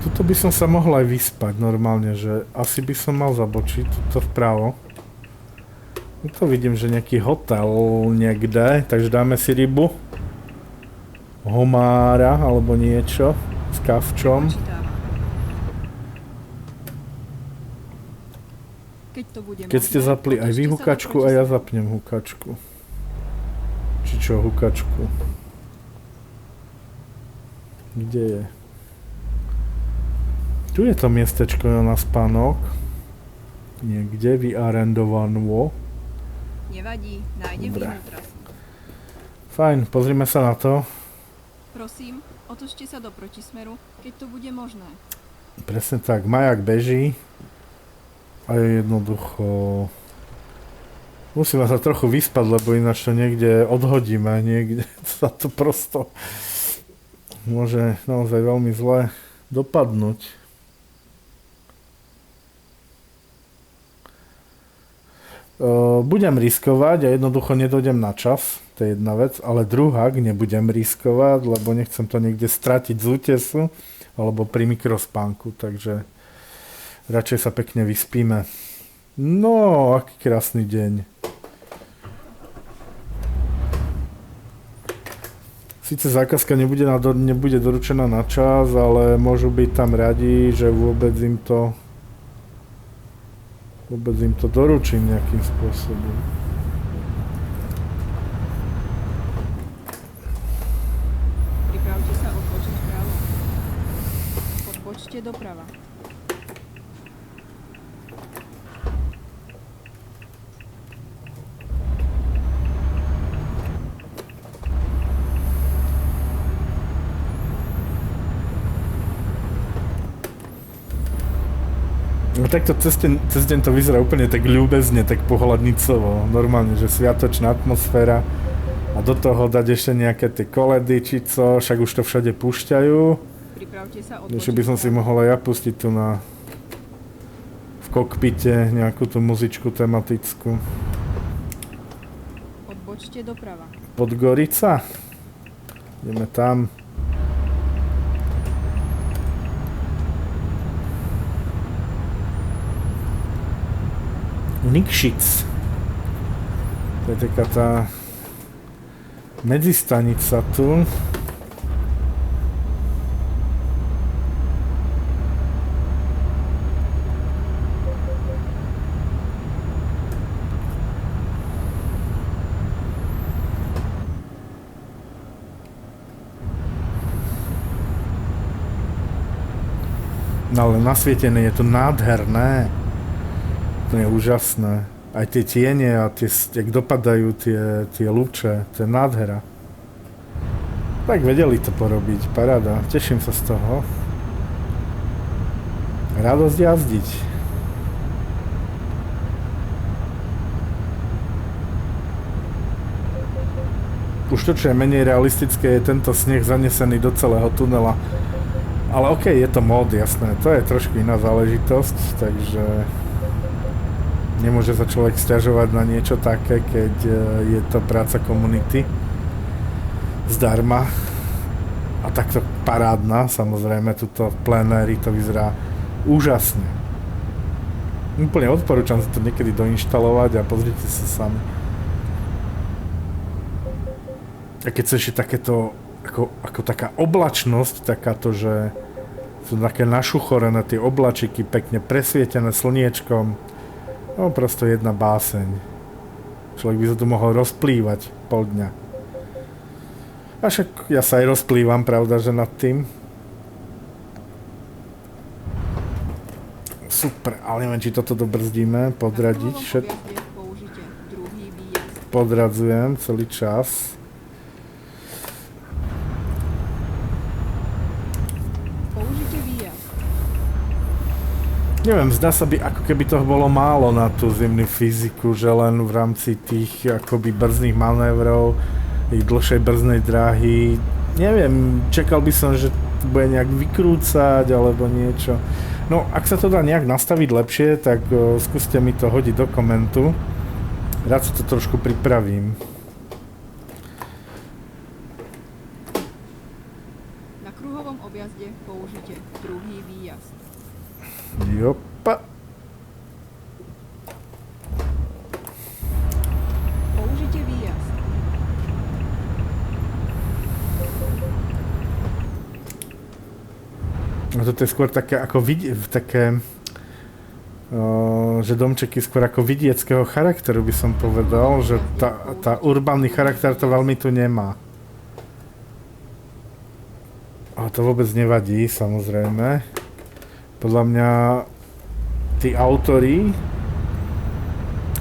Tuto by som sa mohol aj vyspať normálne, že asi by som mal zabočiť tuto vpravo. To vidím, že nejaký hotel niekde, takže dáme si rybu. Homára alebo niečo s kavčom. Keď ste zapli aj vy hukačku a ja zapnem hukačku. Či čo hukačku? Kde je? Tu je to miestečko na spánok. Niekde vyarendovanú. Nevadí, nájdem inú trasu. Fajn, pozrime sa na to. Prosím, otočte sa do protismeru, keď to bude možné. Presne tak, majak beží. A je jednoducho... Musíme sa trochu vyspať, lebo ináč to niekde odhodíme, niekde sa to prosto môže naozaj veľmi zle dopadnúť. Budem riskovať a jednoducho nedojdem na čas, to je jedna vec, ale druhá, nebudem riskovať, lebo nechcem to niekde stratiť z útesu alebo pri mikrospánku, takže radšej sa pekne vyspíme. No, aký krásny deň. Sice zákazka nebude doručená na čas, ale môžu byť tam radi, že vôbec im to doručím nejakým spôsobom. Pripravte sa odbočiť vpravo. Odbočte doprava. No takto cez deň to vyzerá úplne tak ľúbezne, tak pohľadnicovo. Normálne, že sviatočná atmosféra a do toho dať ešte nejaké tie koledy, či co, však už to všade púšťajú. Pripravte sa odbočiť. Ešte by som si mohol aj ja pustiť tu v kokpite nejakú tú muzičku tematickú. Odbočte doprava. Podgorica? Ideme tam. Nikšic. To je taká tá medzistanica tu. No ale nasvietené je to nádherné. To je úžasné. Aj tie tiene a jak dopadajú tie lúče, to je nádhera. Tak vedeli to porobiť, paráda. Teším sa z toho. Radosť jazdiť. Už to, čo je menej realistické, je tento sneh zanesený do celého tunela. Ale okej, je to mod, jasné, to je trošku iná záležitosť, takže nemôže sa človek sťažovať na niečo také, keď je to práca komunity zdarma. A takto parádna, samozrejme, tuto v plenéri to vyzerá úžasne. Úplne odporúčam si to niekedy doinštalovať a pozrite sa sami. A keď sa ešte takéto, ako taká oblačnosť, takáto, že sú také našuchorené tie oblačiky, pekne presvietené slniečkom, no prosto jedna báseň. Človek by sa tu mohol rozplývať pol dňa. A však ja sa aj rozplývam, pravda, že nad tým. Super, ale neviem, či toto dobrzdíme, podradiť všetko. Podradzujem celý čas. Neviem, zdá sa by, ako keby toho bolo málo na tú zimnú fyziku, že len v rámci tých akoby brzdných manévrov, ich dlhšej brzdnej dráhy. Neviem, čakal by som, že bude nejak vykrúcať alebo niečo. No, ak sa to dá nejak nastaviť lepšie, tak skúste mi to hodiť do komentu. Rád sa to trošku pripravím. Na kruhovom objazde použite druhý výjazd. Jopa. Použite výjazd. No toto je skôr také ako také, že domčeky skôr ako vidieckého charakteru by som povedal, že tá urbánny charakter to veľmi tu nemá. Ale to vôbec nevadí, samozrejme. Podľa mňa tí autori,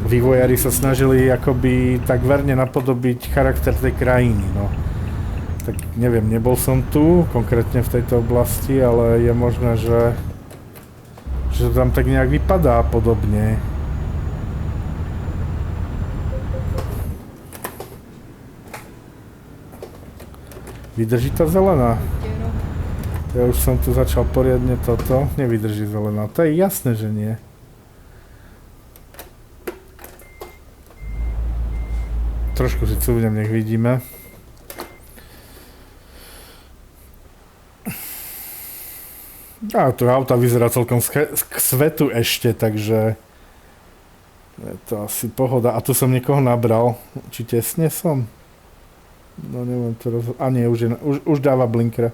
vývojári sa snažili akoby tak verne napodobiť charakter tej krajiny, no. Tak neviem, nebol som tu, konkrétne v tejto oblasti, ale je možné, že to tam tak nejak vypadá podobne. Vydrží tá zelená? Ja už som tu začal poriadne toto. Nevydrží zelená. To je jasné, že nie. Trošku si cúvnem, nech vidíme. A tu auta vyzerá celkom k svetu ešte, takže je to asi pohoda. A tu som niekoho nabral. Či tesne som? No neviem to A nie, už dáva blinkra.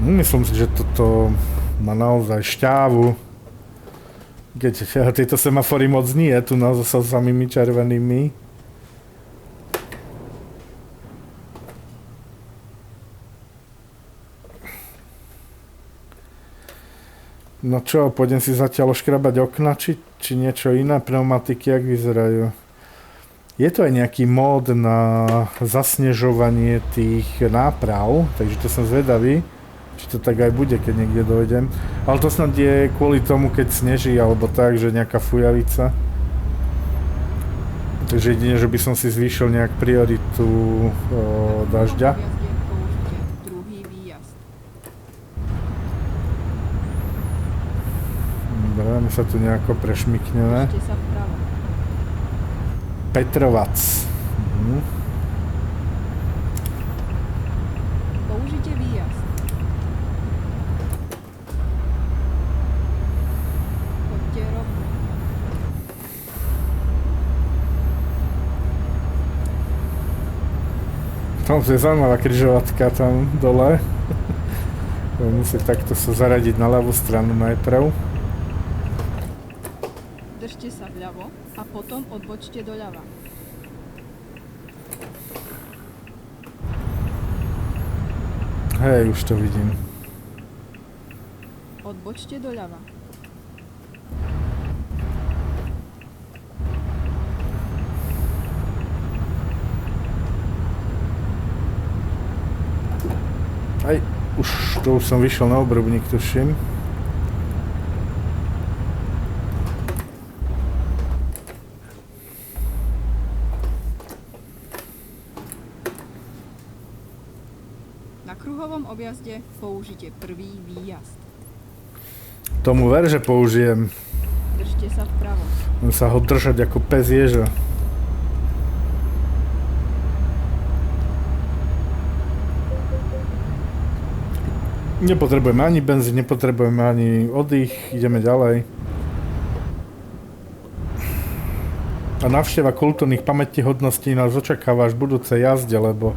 Myslím si, že toto má naozaj šťávu. Keď tieto semafory moc nie, tu naozaj sa samými červenými. No čo, pôjdem si zatiaľ oškrabať okna, či niečo iné, pneumatiky, jak vyzerajú. Je to aj nejaký mód na zasnežovanie tých náprav, takže to som zvedavý. Či to tak aj bude, keď niekde dojdem. Ale to snad je kvôli tomu, keď sneží, alebo tak, že nejaká fujavica. Takže jedine, že by som si zvýšil nejak prioritu dažďa. Dobre, my sa tu nejako prešmykneme. Petrovac. Použite výjazd. Tam je zaujímavá križovatka tam dole. Musí takto sa zaradiť na ľavú stranu najprv. Držte sa vľavo a potom odbočte doľava. Hej, už to vidím. Odbočte doľava. Aj, už som vyšiel na obrubník, tuším. Na kruhovom objazde použite prvý výjazd. Tomu ver, že použijem. Držte sa vpravo. Môžem sa ho držať ako pes ježa. Nepotrebujeme ani benzín, nepotrebujeme ani oddych, ideme ďalej. A návšteva kultúrnych pamätihodností nás očakáva až v budúcej jazde, lebo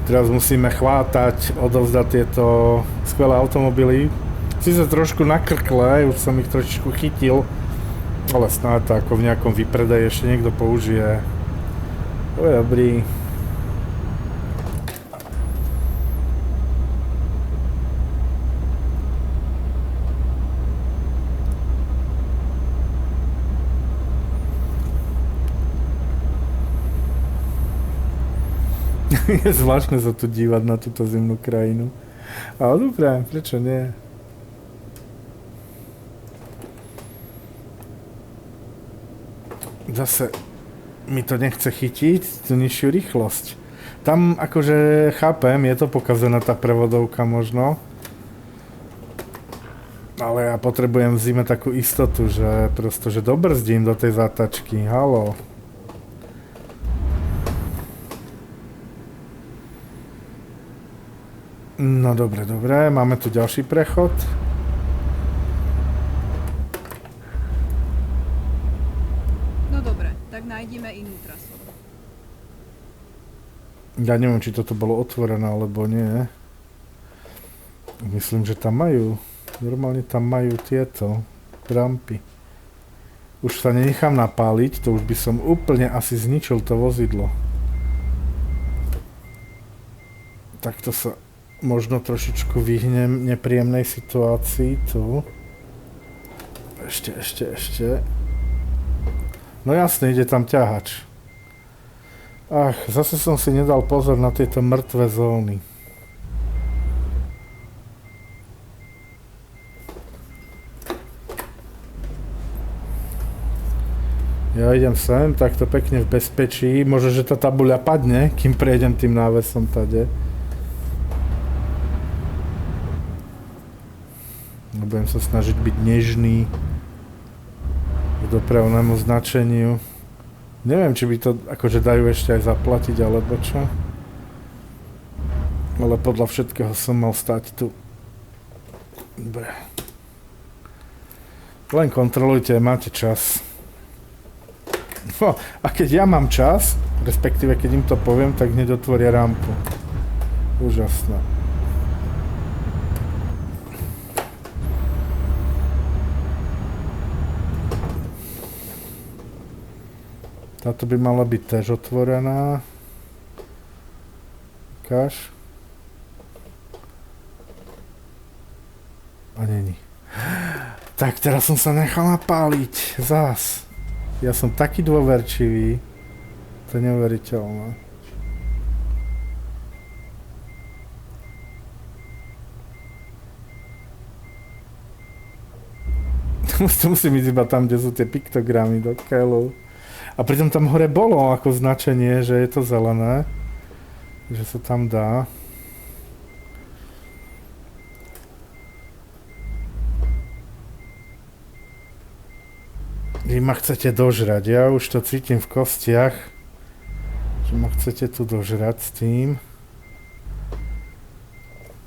teraz musíme chvátať, odovzdať tieto skvelé automobily. Sice trošku nakrklé, už som ich trošičku chytil, ale snáď to ako v nejakom výpredaji ešte niekto použije. To je dobrý. Je zvláštne sa tu dívať na túto zimnú krajinu. Ale dobré, prečo nie? Zase mi to nechce chytiť, tú nižšiu rýchlosť. Tam akože chápem, je to pokazená tá prevodovka možno. Ale ja potrebujem v zime takú istotu, že prosto, že dobrzdím do tej zátačky. Haló. No dobre, máme tu ďalší prechod. No dobre, tak nájdime inú trasu. Ja neviem, či toto bolo otvorené, alebo nie. Myslím, že tam majú. Normálne tam majú tieto rampy. Už sa nenechám napáliť, to už by som úplne asi zničil to vozidlo. Takto sa možno trošičku vyhnem nepríjemnej situácii tu. Ešte. No jasne, ide tam ťahač. Ach, zase som si nedal pozor na tieto mŕtve zóny. Ja idem sem, takto pekne v bezpečí. Možno, že tá tabuľa padne, kým prejdem tým návesom tade. Budem sa snažiť byť nežný k dopravnému značeniu. Neviem, či by to akože dajú ešte aj zaplatiť, alebo čo. Ale podľa všetkého som mal stať tu. Dobre. Len kontrolujte, máte čas. No, a keď ja mám čas, respektíve keď im to poviem, tak hneď otvoria rampu. Úžasné. Táto by mala byť tiež otvorená. Ukáž. A není. Tak, teraz som sa nechal napáliť. Zás. Ja som taký dôverčivý. To je neuveriteľné. Musím ísť iba tam, kde sú tie piktogramy do keľov. A pritom tam hore bolo ako značenie, že je to zelené. Že sa tam dá. Vy ma chcete dožrať, ja už to cítim v kostiach. Že ma chcete tu dožrať s tým.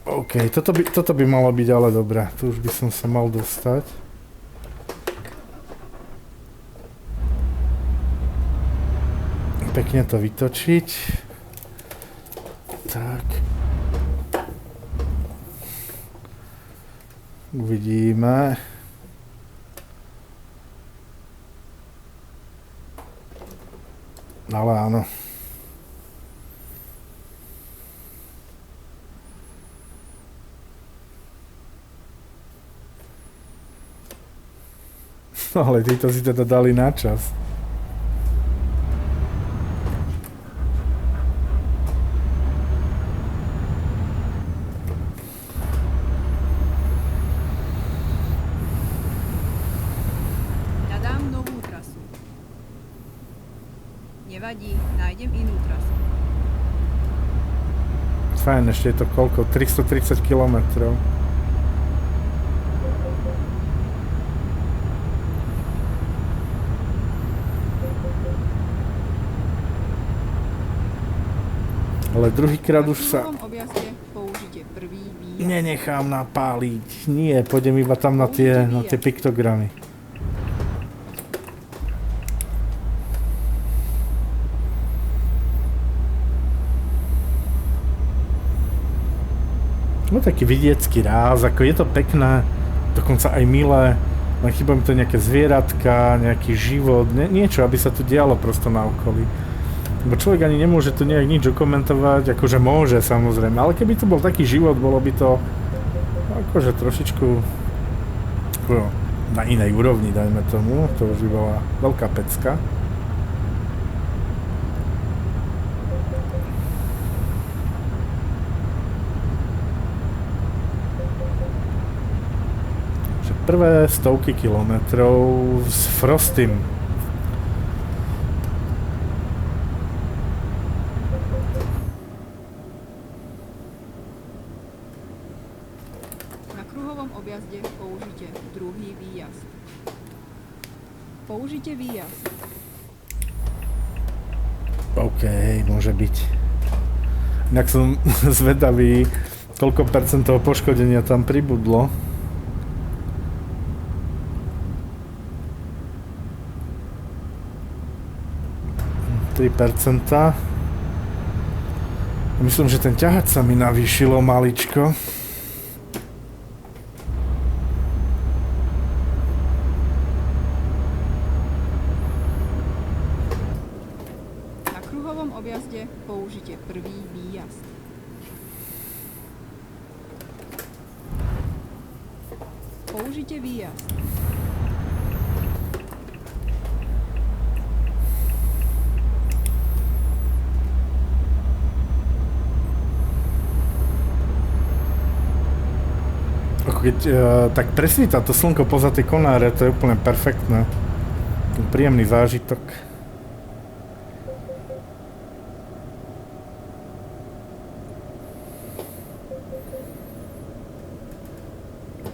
OK, toto by malo byť ale dobré. Tu už by som sa mal dostať. Pekne to vytočiť. Tak. Uvidíme. Ale áno. No ale títo si teda dali na čas. Nevadí, nájdem inú trasu. Fajn, ešte je to koľko? 330 kilometrov. Ale druhýkrát už sa... Na kruhovom objazde použite prvý výjazd. Nenechám napáliť. Nie, pôjdem iba tam na tie piktogramy. No taký vidiecký ráz, ako je to pekné, dokonca aj milé, len chýba mi to nejaké zvieratka, nejaký život, niečo, aby sa tu dialo prosto na okolí. Lebo človek ani nemôže tu nejak nič dokumentovať, akože môže samozrejme, ale keby to bol taký život, bolo by to akože trošičku na inej úrovni, dajme tomu, to už by bola veľká pecka. Prvé stovky kilometrov s Frostym. Na kruhovom objazde použite druhý výjazd. Použite výjazd. OK, môže byť. Inak som zvedavý, koľko percent toho poškodenia tam pribudlo. 3%. Myslím, že ten ťahač sa mi navýšilo maličko. Na kruhovom objazde použite prvý výjazd. Použite výjazd. Keď tak presvíta to slnko poza tie konáre, to je úplne perfektné. Príjemný zážitok.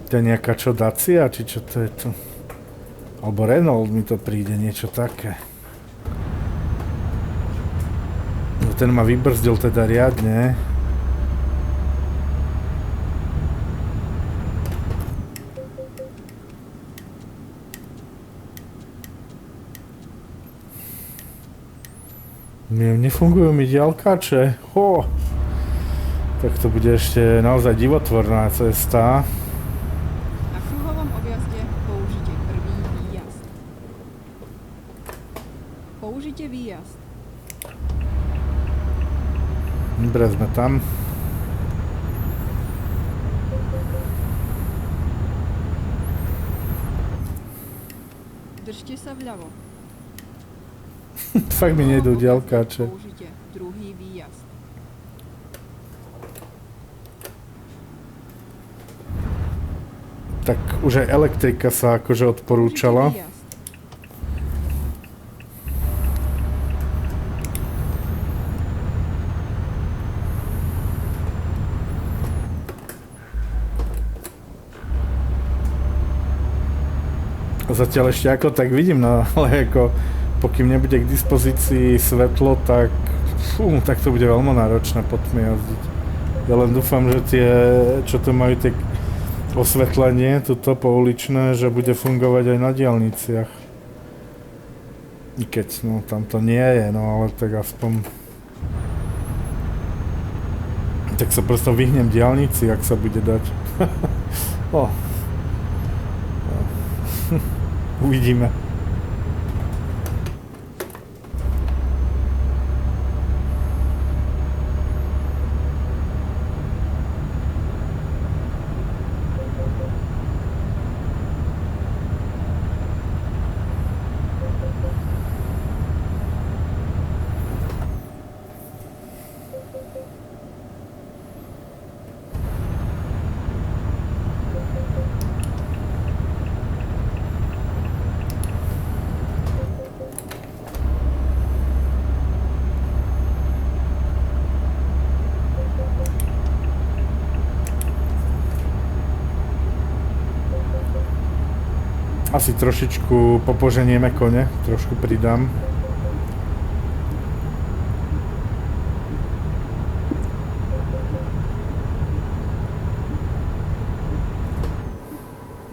To je nejaká čo Dacia, či čo to je tu? Alebo Renault mi to príde, niečo také. No ten ma vybrzdil teda riadne. Nefungujú mi diaľkače. Tak to bude ešte naozaj divotvorná cesta. Na kruhovom objazde použite prvý výjazd. Použite výjazd. Dobre, sme tam. Držte sa vľavo. Fakt mi nejdú diaľkače. Použite druhý výjazd. Tak už aj elektrika sa akože odporúčala. Zatiaľ ešte ako tak vidím, no ale ako pokým nebude k dispozícii svetlo, tak tak to bude veľmi náročné po tme jazdiť. Ja len dúfam, že tie, čo tu majú tie osvetlenie, tuto pouličné, že bude fungovať aj na diaľniciach. I keď, no tam to nie je, no ale tak aspoň... Tak sa prosto vyhnem diaľnici, ak sa bude dať. Uvidíme. Asi trošičku popoženieme kone, trošku pridám.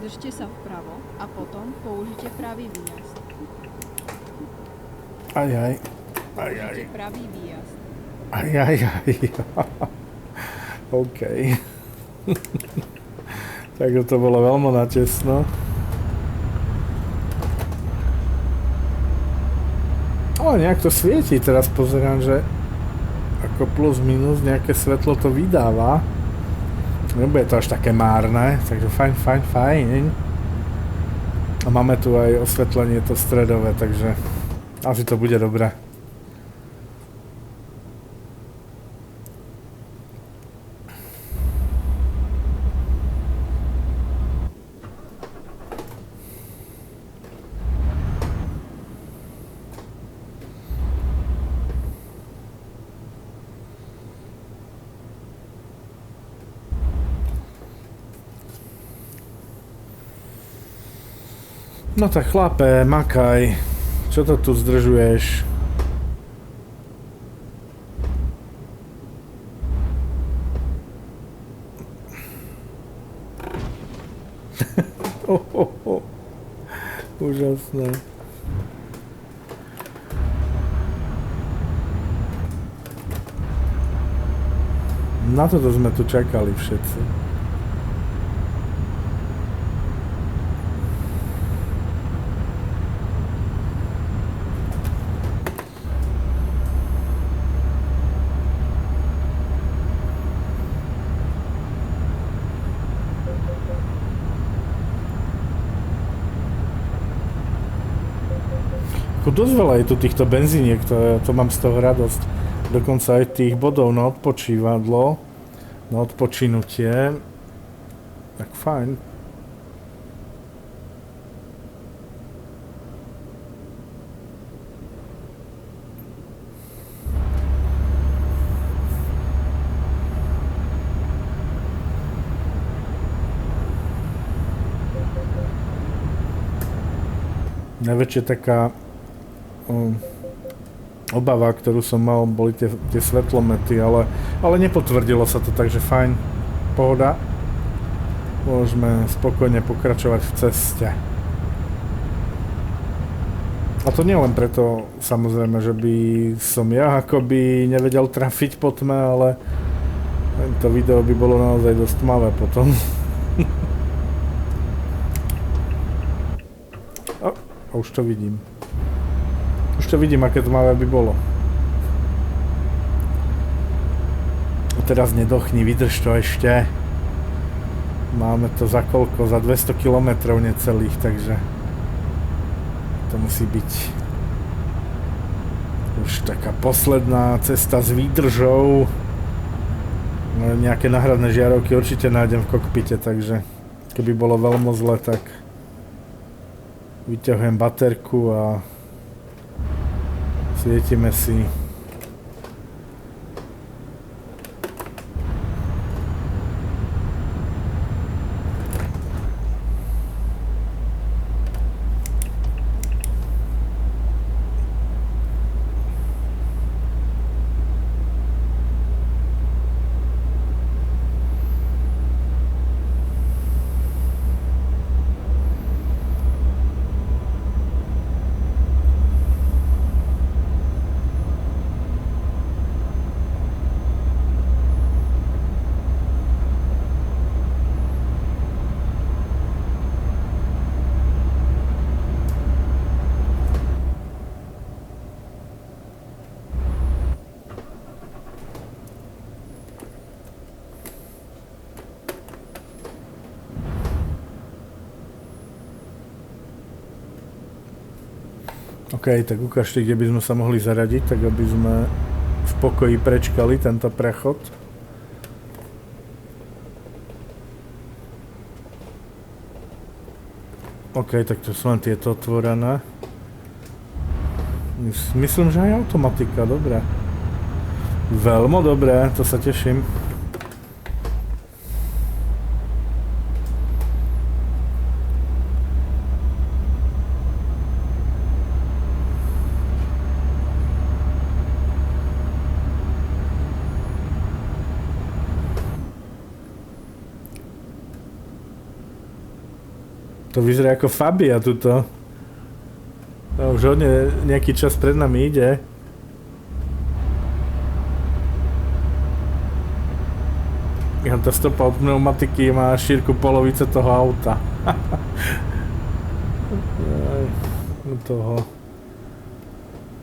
Držte sa vpravo a potom použite pravý výjazd. Ajaj. Použite pravý výjazd. Ajaj. OK. Tak to bolo veľmi natesno. Ale nejak to svieti, teraz pozerám, že ako plus minus nejaké svetlo to vydáva. Nebude to až také márne, takže fajn. A máme tu aj osvetlenie to stredové, takže asi to bude dobré. No tak chlape, makaj. Čo to tu zdržuješ? Úžasné. Na toto sme tu čakali všetci. Dosť veľa je tu týchto benzíniek, to mám z toho radosť. Dokonca aj tých bodov na odpočívadlo, na odpočinutie. Tak fajn. Najväčšia taká obava, ktorú som mal, boli tie svetlomety, ale nepotvrdilo sa to, takže fajn, pohoda. Môžeme spokojne pokračovať v ceste. A to nie len preto, samozrejme, že by som ja akoby nevedel trafiť po tme, ale to video by bolo naozaj dosť tmavé potom. A už to vidím. Už to vidím, aké tmavé by bolo. A teraz nedochni, vydrž to ešte. Máme to za koľko? Za 200 km necelých, takže to musí byť už taká posledná cesta s výdržou. Nejaké náhradné žiarovky určite nájdem v kokpite, takže keby bolo veľmi zle, tak vyťahujem baterku a svietime si. OK, tak ukážte, kde by sme sa mohli zaradiť, tak aby sme v pokoji prečkali tento prechod. OK, tak to sú len tieto otvorené. Myslím, že aj automatika, dobré. Veľmi dobré, to sa teším. To vyzerá ako Fabia tuto. No, už hodne nejaký čas pred nami ide. Ja tá stopa od pneumatiky má šírku polovice toho auta.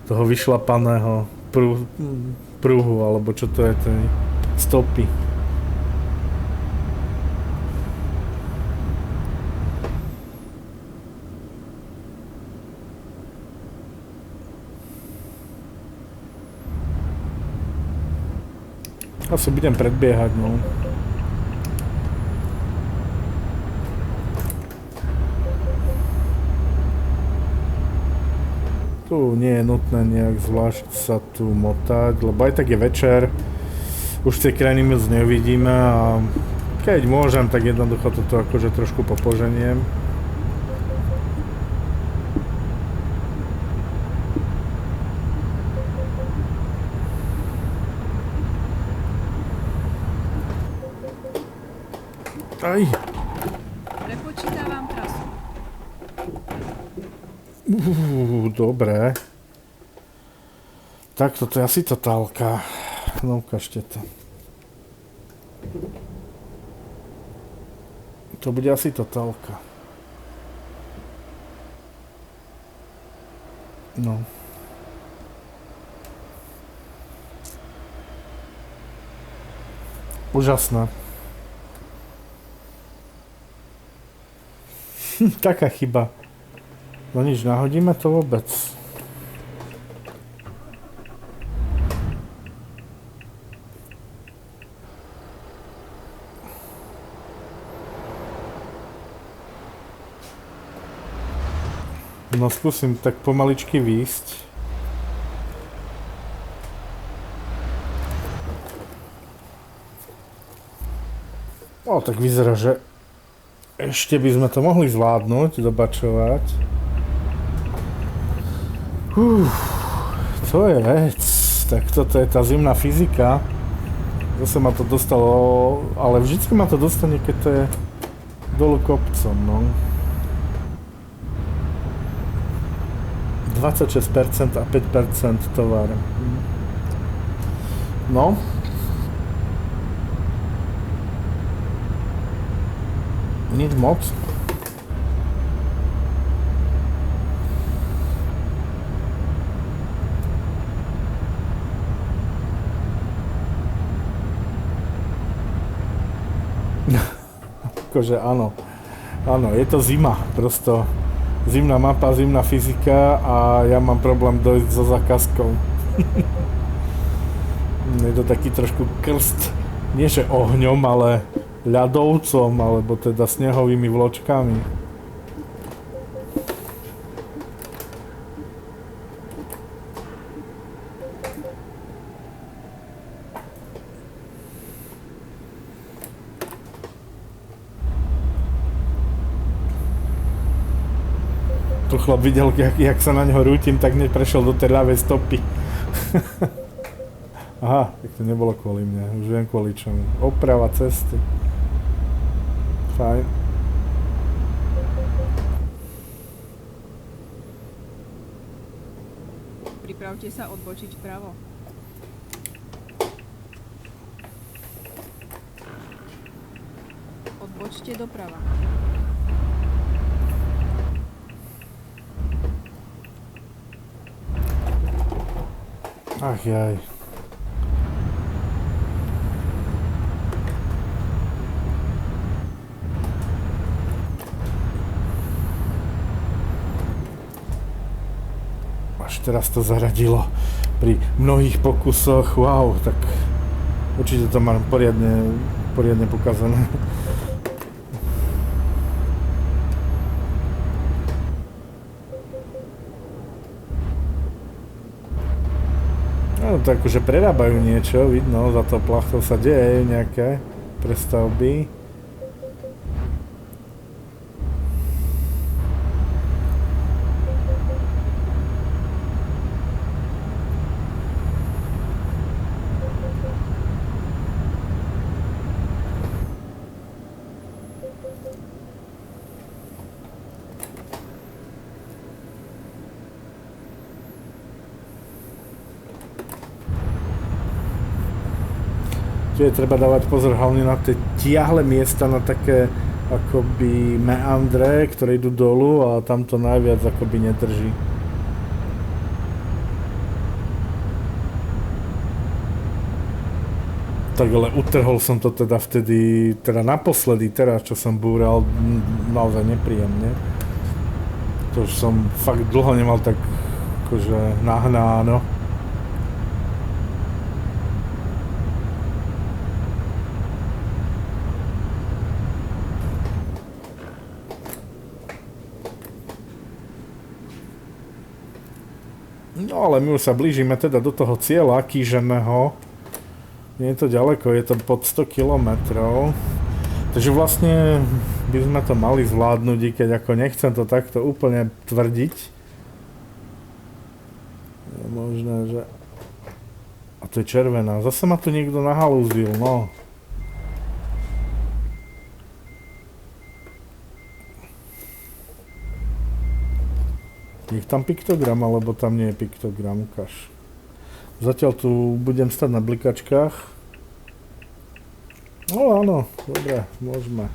toho vyšlapaného prúhu, alebo čo to je, ten stopy. Asi budem predbiehať, no. Tu nie je nutné nejak zvlášť sa tu motať, lebo aj tak je večer. Už tej krajiny moc neuvidíme a keď môžem, tak jednoducho toto akože trošku popoženiem. Aj. Prepočítavam trasu. Dobre. Tak toto je asi totálka. No ukážte to. To bude asi totálka. No. Úžasné. Taká chyba. No nič, nahodíme to vôbec. No skúsim tak pomaličky výjsť. O, tak vyzerá, že ešte by sme to mohli zvládnuť, dobačovať. To je vec. Tak toto je tá zimná fyzika. Zase ma to dostalo, ale vždycky ma to dostane, keď to je dolu kopcom, no. 26% a 5% tovar. No. Nič moc. Akože áno. Áno, je to zima. Prosto zimná mapa, zimná fyzika a ja mám problém dojsť so zákazkou. Je to taký trošku krst. Nie že ohňom, ale ľadovcom, alebo teda snehovými vločkami. Tu chlap videl, jak sa na neho rútim, tak neprešiel do tej ľavej stopy. Aha, tak to nebolo kvôli mne, už viem kvôli čomu. Oprava cesty. Fajn. Pripravte sa odbočiť vpravo. Odbočte doprava. Ach jaj. Teraz to zaradilo pri mnohých pokusoch, wow, tak určite to mám poriadne pokazané. No to akože prerábajú niečo, vidno, za to plachtou sa deje nejaké prestavby. Tu je treba dávať pozor hlavne na tie tiahle miesta, na také akoby meandre, ktoré idú dolu a tam to najviac akoby nedrží. Tak ale utrhol som to teda vtedy, teda naposledy teraz, čo som búral, naozaj nepríjemne. To už som fakt dlho nemal tak akože nahnáno. No ale my už sa blížime teda do toho cieľa kýženého. Nie je to ďaleko, je to pod 100 kilometrov. Takže vlastne by sme to mali zvládnuť, i keď ako nechcem to takto úplne tvrdiť. Je možné, že... A to je červená. Zase ma tu niekto nahalúzil, no. Je tam piktogram, alebo tam nie je piktogram, ukáž. Zatiaľ tu budem stať na blikačkách. No áno, dobre, môžeme.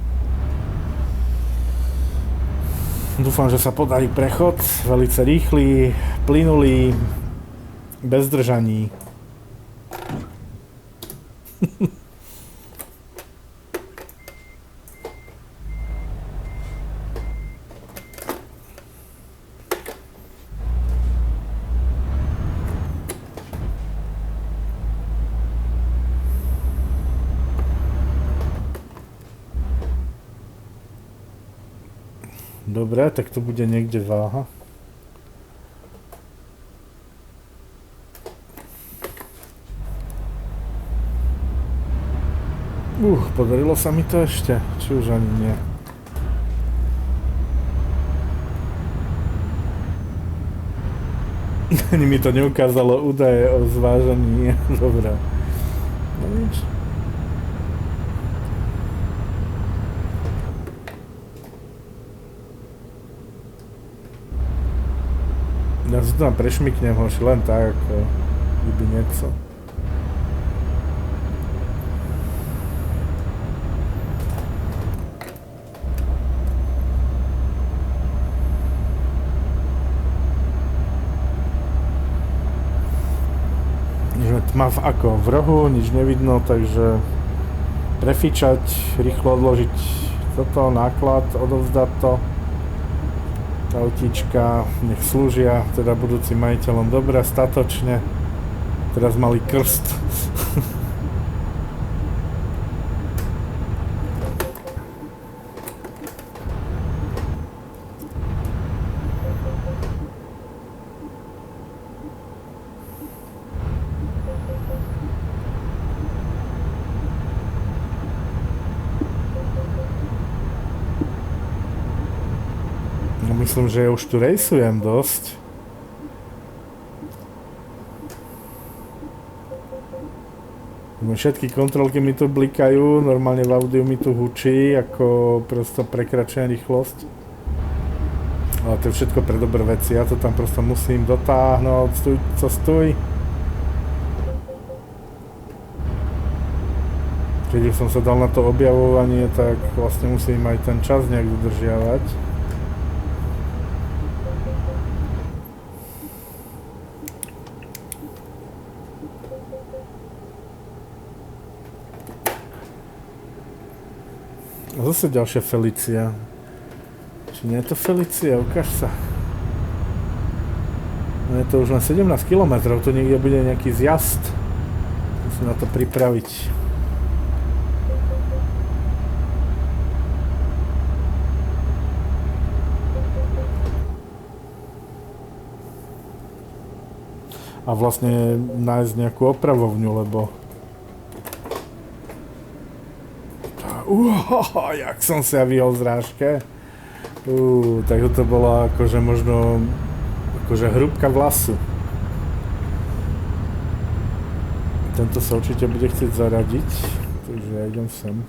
Dúfam, že sa podarí prechod, veľmi rýchly, plynulý, bez zdržaní. Dobre, tak tu bude niekde váha. Podarilo sa mi to ešte, či už ani nie. Ani mi to neukázalo údaje o zvážení. Dobre. No nič. Ja si tam prešmyknem hoši len tak, ako kdyby nieco. Tma v rohu, nič nevidno, takže prefičať, rýchlo odložiť toto, náklad, odovzdať to. Autíčka, nech slúžia teda budúcim majiteľom dobre, statočne. Teraz mali krst. Myslím, že už tu rejsujem dosť. Všetky kontrolky mi tu blikajú, normálne v audiu mi tu hučí, ako prosto prekračujem rýchlosť. Ale to je všetko pre dobré veci, ja to tam prosto musím dotáhnuť, stuj. Keď už som sa dal na to objavovanie, tak vlastne musím aj ten čas nejak dodržiavať. A zase ďalšia Felicia. Či nie je to Felicia? Ukáž sa. No je to už len 17 km, tu niekde bude nejaký zjazd. Musím na to pripraviť. A vlastne nájsť nejakú opravovňu, lebo jak som sa vyhol z rážke. Tak to bola akože možno akože hrúbka vlasu. Tento sa určite bude chcieť zaradiť, takže ja idem sem.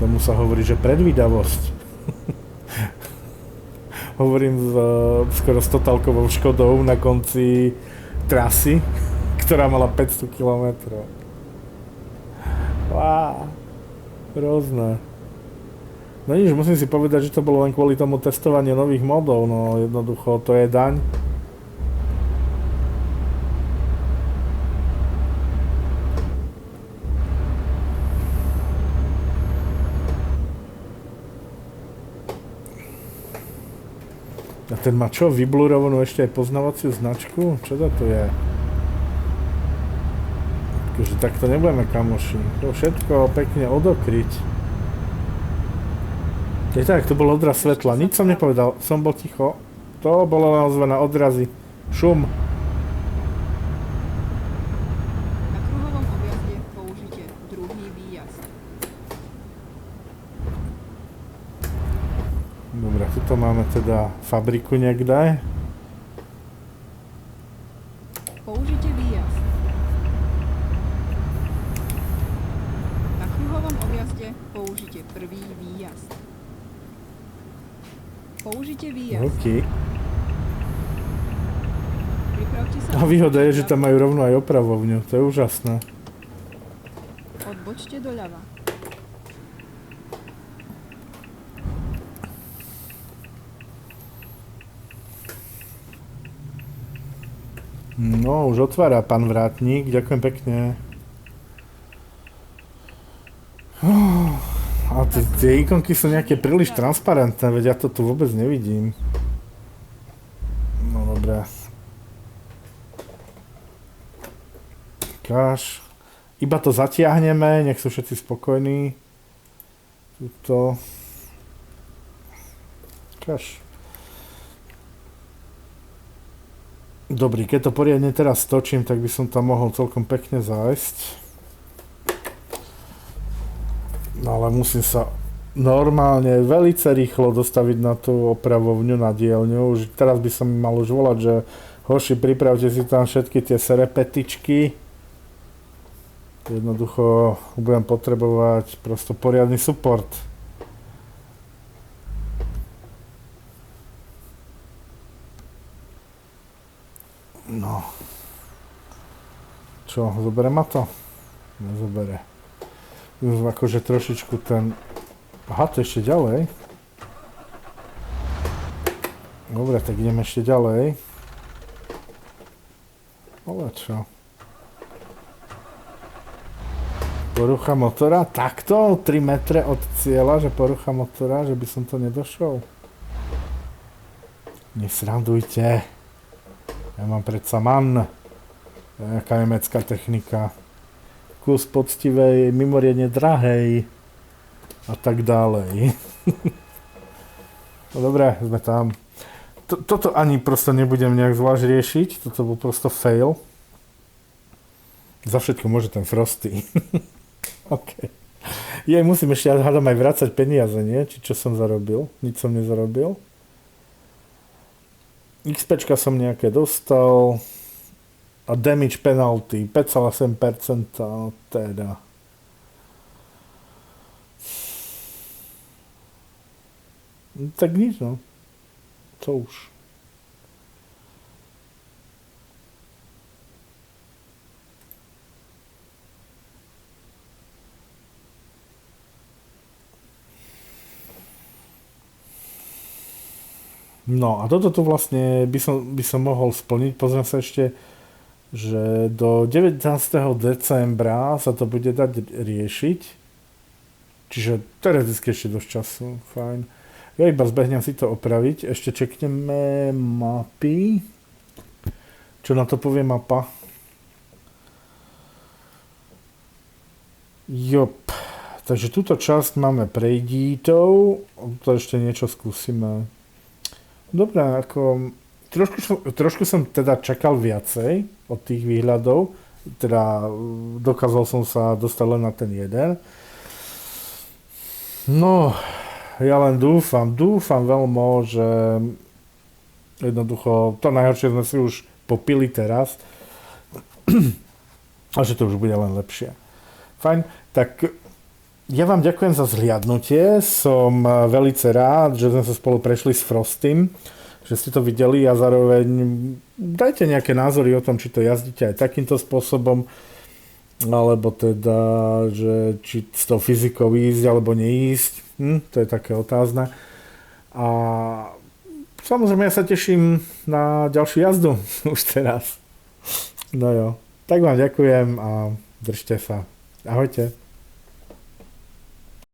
Tomu sa hovorí, že predvídavosť. Hovorím skoro s totálkovou Škodou na konci trasy, ktorá mala 500 km. Wow, hrozné. No nič, musím si povedať, že to bolo len kvôli tomu testovaniu nových modov, no jednoducho to je daň. A ten má čo, vyblurovanú ešte aj poznávaciu značku? Čo to tu je? Takže takto nebudeme, kamoši. To všetko pekne odokryť. Je tak, to bol odraz svetla. Nič som nepovedal, som bol ticho. To bolo naozve na odrazy. Šum. Na kruhovom objazde použite druhý výjazd. Dobre, tuto máme teda fabriku niekde. Použite výjazd. Na kruhovom objazde použite prvý výjazd. Použite výjazd. OK. Pripravte sa. A výhoda je, že tam majú rovno aj opravovňu. To je úžasné. Odbočte doľava. No, už otvára pán vrátnik. Ďakujem pekne. A tie ikonky sú nejaké príliš transparentné, veď ja to tu vôbec nevidím. No dobré. Káž. Iba to zatiahneme, nech sú všetci spokojní. Tuto. Káž. Dobrý, keď to poriadne teraz točím, tak by som tam mohol celkom pekne zájsť. No ale musím sa normálne veľmi rýchlo dostaviť na tú opravovňu, na dielňu. Už teraz by som mal už volať, že hoši, pripravte si tam všetky tie serepetičky. Jednoducho budem potrebovať prosto poriadny support. No. Čo, zoberie ma to? Nezobere. Akože trošičku ten... Aha, to ešte ďalej. Dobre, tak ideme ešte ďalej. Ale čo? Porucha motora? Takto? 3 metre od cieľa, že porucha motora, že by som to nedošol? Nesrandujte. Ja mám predsa MAN. Nejaká nemecká technika. Kus poctivej, mimoriadne drahej. A tak ďalej. No dobré, sme tam. Toto ani prosto nebudem nejak zvlášť riešiť. Toto bol prosto fail. Za všetko môže ten Frosty. OK. Ja musím ešte, hádam, aj vrácať peniaze, nie? Či čo som zarobil? Nič som nezarobil. XPčka som nejaké dostal. A damage penalty 5,7%, teda. Tak nič, no. Co už. No a toto tu vlastne by som mohol splniť. Pozriem sa ešte, že do 19. decembra sa to bude dať riešiť. Čiže teoreticky ešte dosť času. Fajn. Ja iba zbehnem si to opraviť. Ešte čekneme mapy. Čo na to povie mapa? Jop. Takže túto časť máme prejdítov. To ešte niečo skúsime. Dobre, ako... Trošku som teda čakal viacej od tých výhľadov. Teda dokázal som sa dostať len na ten jeden. No, ja len dúfam veľmi, že jednoducho to najhoršie sme si už popili teraz a že to už bude len lepšie. Fajn, tak ja vám ďakujem za zhliadnutie, som veľmi rád, že sme sa spolu prešli s Frostym. že ste to videli a zároveň dajte nejaké názory o tom, či to jazdíte aj takýmto spôsobom, alebo teda, že či s tou fyzikou ísť alebo neísť. To je také otázne. A samozrejme ja sa teším na ďalšiu jazdu už teraz. No jo. Tak vám ďakujem a držte sa. Ahojte.